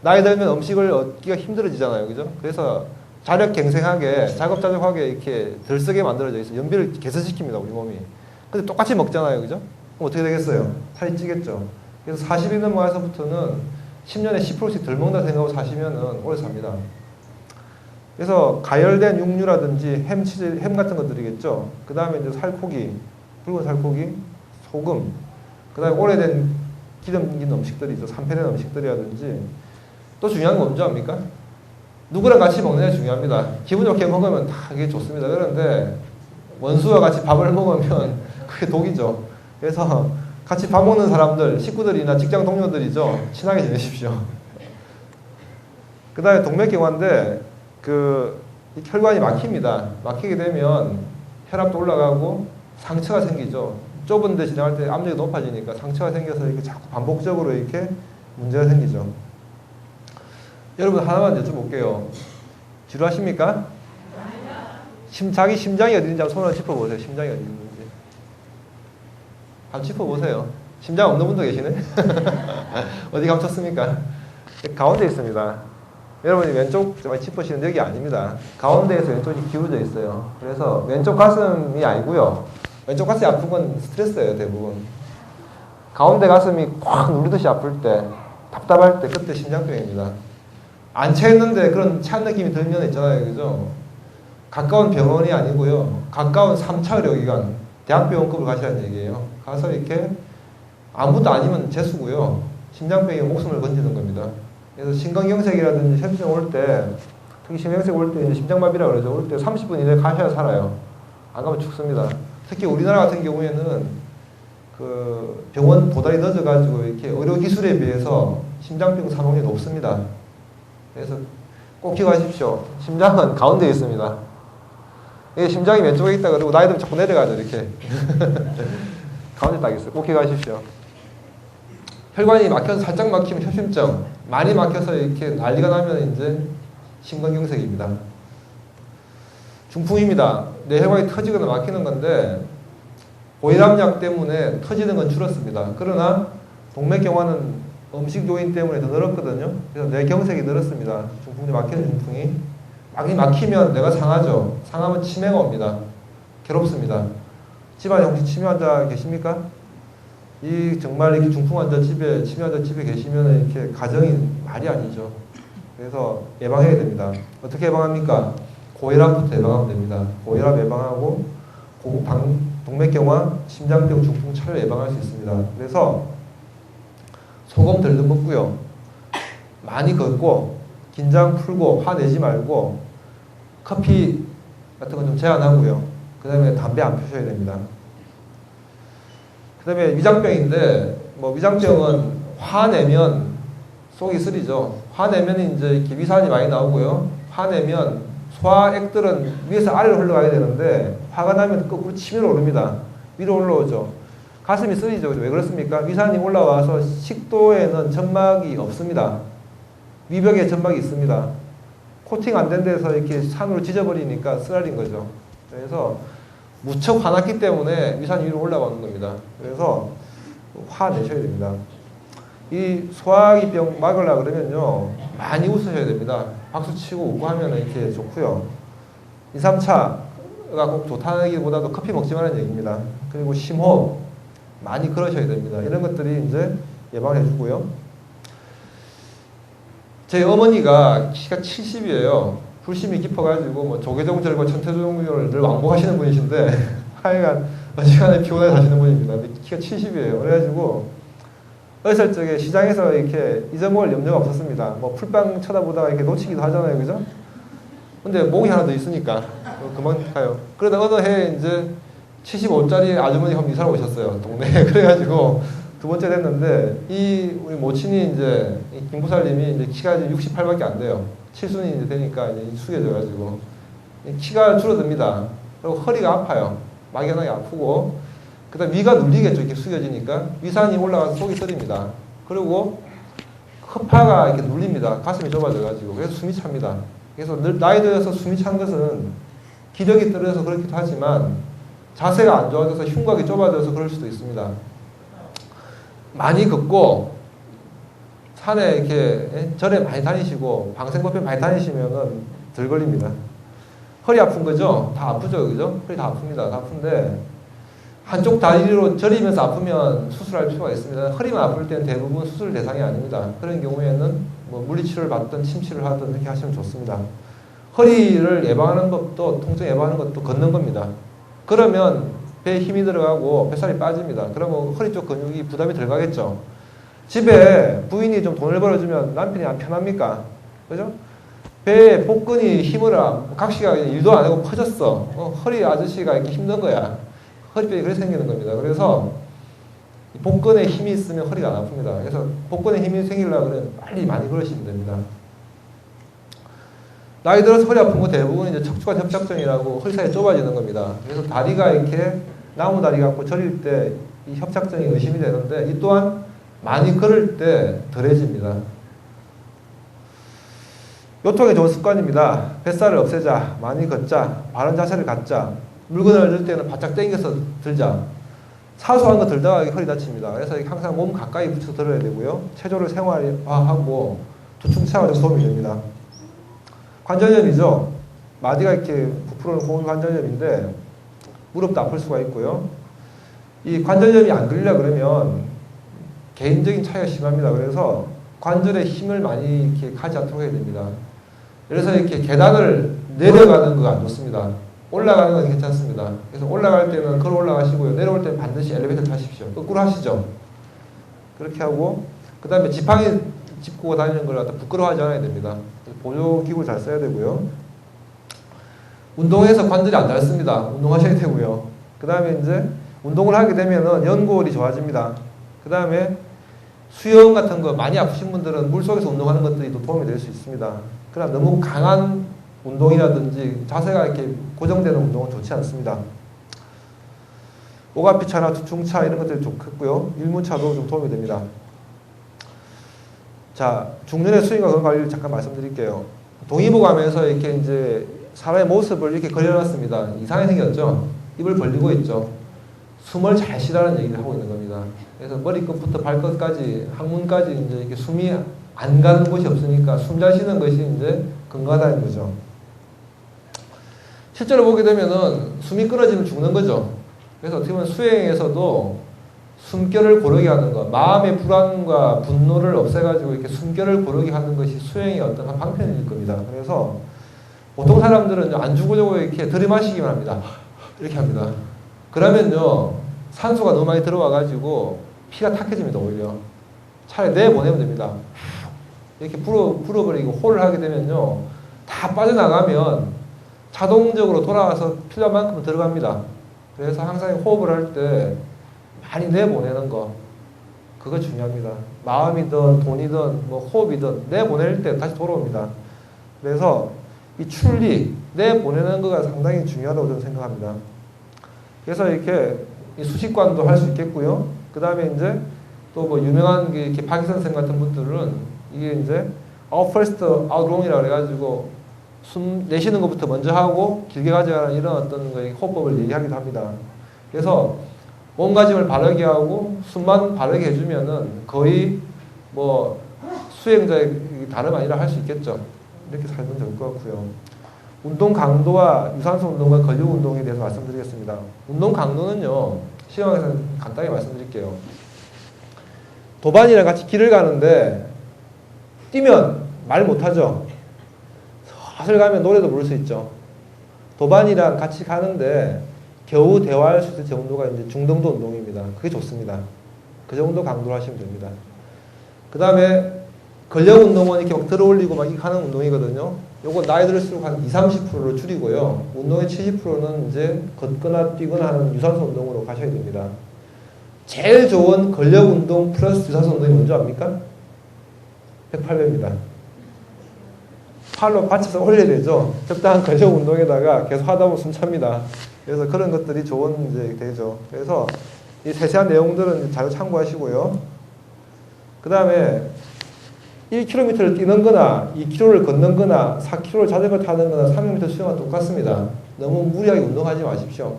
나이 들면 음식을 얻기가 힘들어지잖아요. 그죠? 그래서 자력갱생하게, 자급자족하게 이렇게 들쓰게 만들어져 있어요. 연비를 개선시킵니다, 우리 몸이. 근데 똑같이 먹잖아요. 그죠? 그럼 어떻게 되겠어요? 살이 찌겠죠. 그래서 40이 넘어가서부터는 10년에 10%씩 덜 먹는다 생각하고 사시면은 오래 삽니다. 그래서 가열된 육류라든지 햄, 치즈, 햄 같은 것들이겠죠. 그 다음에 이제 살코기, 붉은 살코기, 소금, 그 다음에 오래된 기름진 음식들이 있죠. 산패된 음식들이라든지. 또 중요한 건 뭔지 압니까? 누구랑 같이 먹느냐 중요합니다. 기분 좋게 먹으면 다 그게 좋습니다. 그런데 원수와 같이 밥을 먹으면 그게 독이죠. 그래서 같이 밥 먹는 사람들, 식구들이나 직장 동료들이죠. 친하게 지내십시오. 그 다음에 동맥경화인데 이 혈관이 막힙니다. 막히게 되면 혈압도 올라가고 상처가 생기죠. 좁은 데 지나갈 때 압력이 높아지니까 상처가 생겨서 이렇게 자꾸 반복적으로 이렇게 문제가 생기죠. 여러분 하나만 여쭤볼게요. 지루하십니까? 자기 심장이 어디 있는지 한번 손을 짚어보세요. 심장이 어디 있는지. 한번 짚어보세요. 심장 없는 분도 계시네? 어디 감췄습니까? 가운데 있습니다. 여러분이 왼쪽 짚으시는 여기 아닙니다. 가운데에서 왼쪽이 기울어져 있어요. 그래서 왼쪽 가슴이 아니고요. 왼쪽 가슴이 아픈 건 스트레스예요, 대부분. 가운데 가슴이 꽉 누르듯이 아플 때, 답답할 때, 그때 심장병입니다. 안 차있는데 그런 찬 느낌이 들면 있잖아요, 그죠? 가까운 병원이 아니고요. 가까운 3차 의료기관, 대학병원급으로 가시라는 얘기예요. 가서 이렇게 아무것도 아니면 재수고요. 심장병이 목숨을 건지는 겁니다. 그래서 심근경색이라든지 혈증 올 때, 특히 심근경색 올 때 이제 심장마비라고 그러죠. 올 때 30분 이내에 가셔야 살아요. 안 가면 죽습니다. 특히 우리나라 같은 경우에는 그 병원 도달이 늦어가지고 이렇게 의료 기술에 비해서 심장병 사망률이 높습니다. 그래서 꼭 기억하십시오. 심장은 가운데에 있습니다. 이게 심장이 왼쪽에 있다 그러고 나이 들면 자꾸 내려가죠, 이렇게. 가운데 딱 있어요. 꼭 기억하십시오. 혈관이 막혀서 살짝 막히면 협심증, 많이 막혀서 이렇게 난리가 나면 이제 심근경색입니다. 중풍입니다. 뇌혈관이 터지거나 막히는 건데 고혈압약 때문에 터지는 건 줄었습니다. 그러나 동맥경화는 음식 요인 때문에 더 늘었거든요. 그래서 뇌경색이 늘었습니다. 중풍이 막히는 중풍이. 막히면 뇌가 상하죠. 상하면 치매가 옵니다. 괴롭습니다. 집안에 혹시 치매 환자 계십니까? 이 정말 이렇게 중풍 환자 집에, 치매 환자 집에 계시면 이렇게 가정이 말이 아니죠. 그래서 예방해야 됩니다. 어떻게 예방합니까? 고혈압부터 예방하면 됩니다. 고혈압 예방하고 동맥경화, 심장병, 중풍 차를 예방할 수 있습니다. 그래서 소금 덜 먹고요. 많이 걷고 긴장 풀고 화내지 말고 커피 같은 건 좀 제한하고요. 그 다음에 담배 안 피우셔야 됩니다. 그 다음에 위장병인데 뭐 위장병은 화내면 속이 쓰리죠. 화내면 이제 이렇게 위산이 많이 나오고요. 화내면 소화액들은 위에서 아래로 흘러가야 되는데 화가 나면 거꾸로 치밀어 오릅니다. 위로 올라오죠. 가슴이 쓰리죠. 왜 그렇습니까? 위산이 올라와서 식도에는 점막이 없습니다. 위벽에 점막이 있습니다. 코팅 안 된 데서 이렇게 산으로 지져버리니까 쓰라린 거죠. 그래서 무척 화났기 때문에 위산이 위로 올라가는 겁니다. 그래서 화내셔야 됩니다. 이 소화기병 막으려고 그러면요, 많이 웃으셔야 됩니다. 박수 치고 웃고 하면 이렇게 좋고요. 2, 3차가 꼭 좋다기보다도 커피 먹지 말라는 얘기입니다. 그리고 심호흡 많이 걸으셔야 됩니다. 이런 것들이 이제 예방해 주고요. 제 어머니가 키가 70이에요. 불심이 깊어가지고 뭐 조계종절과 천태종절을 늘 왕복하시는 분이신데 하여간 어지간히 피곤하게 사시는 분입니다. 근데 키가 70이에요. 그래가지고 어렸을 적에 시장에서 이렇게 잊어먹을 염려가 없었습니다. 뭐 풀빵 쳐다보다가 이렇게 놓치기도 하잖아요. 그죠? 근데 목이 하나 더 있으니까 그만 가요. 그러다 어느 해에 이제 75짜리 아주머니 한 이사를 오셨어요. 동네에. 그래가지고 두 번째 됐는데 우리 모친이 이제 김부살님이 이제 키가 68밖에 안 돼요. 7순이 이제 되니까 이제 숙여져가지고 키가 줄어듭니다. 그리고 허리가 아파요. 막연하게 아프고 그다음 위가 눌리겠죠. 이렇게 숙여지니까 위산이 올라가서 속이 쓰립니다. 그리고 허파가 이렇게 눌립니다. 가슴이 좁아져가지고 그래서 숨이 찹니다. 그래서 나이 들어서 숨이 찬 것은 기력이 떨어져서 그렇기도 하지만 자세가 안 좋아져서 흉곽이 좁아져서 그럴 수도 있습니다. 많이 걷고 산에 이렇게 절에 많이 다니시고 방생법회 많이 다니시면은 덜 걸립니다. 허리 아픈 거죠? 다 아프죠, 그죠? 허리 다 아픕니다. 다 아픈데 한쪽 다리로 저리면서 아프면 수술할 필요가 있습니다. 허리만 아플 때는 대부분 수술 대상이 아닙니다. 그런 경우에는 뭐 물리치료를 받든 침치를 하든 그렇게 하시면 좋습니다. 허리를 예방하는 법도 통증 예방하는 것도 걷는 겁니다. 그러면 배에 힘이 들어가고 뱃살이 빠집니다. 그러면 허리 쪽 근육이 부담이 덜 가겠죠. 집에 부인이 좀 돈을 벌어주면 남편이 안 편합니까? 그죠? 배에 복근이 힘을 각시가 일도 안 하고 퍼졌어. 허리 아저씨가 이렇게 힘든 거야. 허리뼈이 그렇게 생기는 겁니다. 그래서 복근에 힘이 있으면 허리가 안 아픕니다. 그래서 복근에 힘이 생기려고 그러면 빨리 많이 걸으시면 됩니다. 나이 들어서 허리 아픈 거 대부분 이제 척추관 협착증이라고 허리 사이 좁아지는 겁니다. 그래서 다리가 이렇게 나무 다리 갖고 저릴 때 이 협착증이 의심이 되는데 이 또한 많이 걸을 때 덜해집니다. 요통에 좋은 습관입니다. 뱃살을 없애자, 많이 걷자, 바른 자세를 갖자, 물건을 들 때는 바짝 당겨서 들자. 사소한 거 들다가 허리 다칩니다. 그래서 항상 몸 가까이 붙여 들어야 되고요. 체조를 생활화하고 두충 체화에 도움이 됩니다. 관절염이죠. 마디가 이렇게 부풀어오는 고운 관절염인데 무릎도 아플 수가 있고요. 이 관절염이 안 걸리려 그러면 개인적인 차이가 심합니다. 그래서 관절에 힘을 많이 이렇게 가지 않도록 해야 됩니다. 그래서 이렇게 계단을 내려가는 거 안 좋습니다. 올라가는 건 괜찮습니다. 그래서 올라갈 때는 걸어 올라가시고요. 내려올 때는 반드시 엘리베이터 타십시오. 거꾸로 하시죠. 그렇게 하고 그 다음에 지팡이 짚고 다니는 걸 갖다 부끄러워하지 않아야 됩니다. 보조기구를 잘 써야 되고요. 운동해서 관절이 안 닳습니다. 운동하셔야 되고요. 그 다음에 이제 운동을 하게 되면은 연골이 좋아집니다. 그 다음에 수영 같은 거 많이 아프신 분들은 물속에서 운동하는 것들이 또 도움이 될 수 있습니다. 그러나 너무 강한 운동이라든지 자세가 이렇게 고정되는 운동은 좋지 않습니다. 오가피차나 중차 이런 것들이 좋겠고요. 일문차도 좀 도움이 됩니다. 자, 중년의 수행과 건강 관리를 잠깐 말씀드릴게요. 동의보감에서 이렇게 이제 사람의 모습을 이렇게 그려놨습니다. 이상하게 생겼죠? 입을 벌리고 있죠? 숨을 잘 쉬라는 얘기를 하고 있는 겁니다. 그래서 머리끝부터 발끝까지, 항문까지 이제 이렇게 숨이 안 가는 곳이 없으니까 숨 잘 쉬는 것이 이제 건강하다는 거죠. 실제로 보게 되면은 숨이 끊어지면 죽는 거죠. 그래서 어떻게 보면 수행에서도 숨결을 고르게 하는 것, 마음의 불안과 분노를 없애가지고 이렇게 숨결을 고르게 하는 것이 수행의 어떤 한 방편일 겁니다. 그래서 보통 사람들은 안 죽으려고 이렇게 들이마시기만 합니다. 이렇게 합니다. 그러면요, 산소가 너무 많이 들어와가지고 피가 탁해집니다, 오히려. 차라리 내보내면 됩니다. 이렇게 불어버리고 홀을 하게 되면요, 다 빠져나가면 자동적으로 돌아와서 필요한 만큼 들어갑니다. 그래서 항상 호흡을 할 때 많이 내보내는 거, 그거 중요합니다. 마음이든 돈이든 뭐 호흡이든 내보낼 때 다시 돌아옵니다. 그래서 이 출리, 내보내는 거가 상당히 중요하다고 저는 생각합니다. 그래서 이렇게 수식관도 할 수 있겠고요. 그 다음에 이제 또 뭐 유명한 게 이렇게 박희 선생 같은 분들은 이게 이제 out first, out long이라고 해가지고 숨 내쉬는 것부터 먼저 하고 길게 가져가는 이런 어떤 호흡법을 얘기하기도 합니다. 그래서 몸가짐을 바르게 하고 숨만 바르게 해주면은 거의 뭐 수행자의 다름 아니라 할 수 있겠죠. 이렇게 살면 좋을 것 같고요. 운동 강도와 유산소 운동과 근력 운동에 대해서 말씀드리겠습니다. 운동 강도는요, 시험에서 간단히 말씀드릴게요. 도반이랑 같이 길을 가는데 뛰면 말 못하죠. 서슬 가면 노래도 부를 수 있죠. 도반이랑 같이 가는데 겨우 대화할 수 있을 정도가 이제 중등도 운동입니다. 그게 좋습니다. 그 정도 강도로 하시면 됩니다. 그 다음에 근력 운동은 이렇게 막 들어올리고 막 하는 운동이거든요. 요거 나이 들수록 한 20, 30%를 줄이고요. 운동의 70%는 이제 걷거나 뛰거나 하는 유산소 운동으로 가셔야 됩니다. 제일 좋은 근력 운동 플러스 유산소 운동이 뭔지 압니까? 108배입니다. 팔로 받쳐서 올려야 되죠. 적당한 근력 운동에다가 계속 하다 보면 숨 찹니다. 그래서 그런 것들이 좋은 이제 되죠. 그래서 이 세세한 내용들은 자료 참고하시고요. 그 다음에 1km를 뛰는 거나 2km를 걷는 거나 4km를 자전거 타는 거나 300m 수영은 똑같습니다. 너무 무리하게 운동하지 마십시오.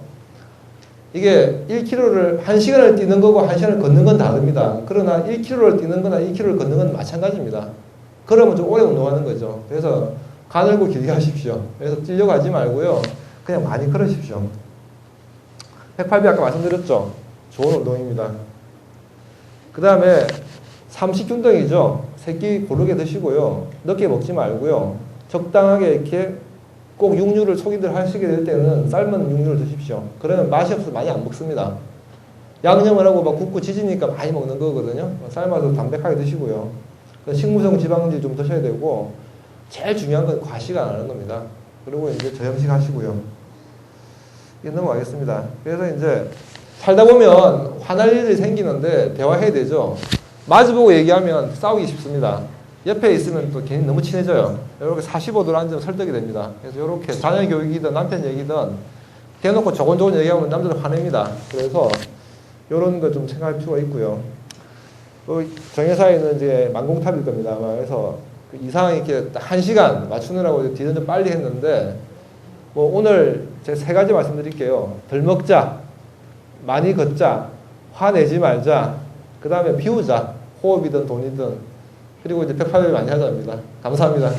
이게 1km를 1시간을 뛰는 거고 1시간을 걷는 건 다릅니다. 그러나 1km를 뛰는 거나 2km를 걷는 건 마찬가지입니다. 그러면 좀 오래 운동하는 거죠. 그래서 가늘고 길게 하십시오. 그래서 뛰려고 하지 말고요. 그냥 많이 걸으십시오. 108배 아까 말씀드렸죠. 좋은 운동입니다. 그 다음에 삼식균등이죠. 새끼 고르게 드시고요. 늦게 먹지 말고요. 적당하게 이렇게 꼭 육류를 초기들 하시게 될 때는 삶은 육류를 드십시오. 그러면 맛이 없어서 많이 안 먹습니다. 양념을 하고 막 굽고 지지니까 많이 먹는 거거든요. 삶아서 담백하게 드시고요. 식물성 지방질 좀 드셔야 되고, 제일 중요한 건 과식 안 하는 겁니다. 그리고 이제 저염식 하시고요. 이제 넘어가겠습니다. 그래서 이제 살다 보면 화날 일이 생기는데 대화해야 되죠. 마주보고 얘기하면 싸우기 쉽습니다. 옆에 있으면 또 괜히 너무 친해져요. 이렇게 45도로 앉으면 설득이 됩니다. 그래서 이렇게 자녀 교육이든 남편 얘기든 대놓고 조곤조곤 얘기하면 남자들 화냅니다. 그래서 이런 거 좀 생각할 필요가 있고요. 정회사에는 이제 만공탑일 겁니다. 그래서 이상 이렇게 1시간 맞추느라고 뒤는 좀 빨리 했는데, 뭐 오늘 제가 3가지 말씀드릴게요. 덜 먹자, 많이 걷자, 화내지 말자, 그 다음에 비우자. 호흡이든 돈이든. 그리고 이제 108배 많이 하자입니다. 감사합니다.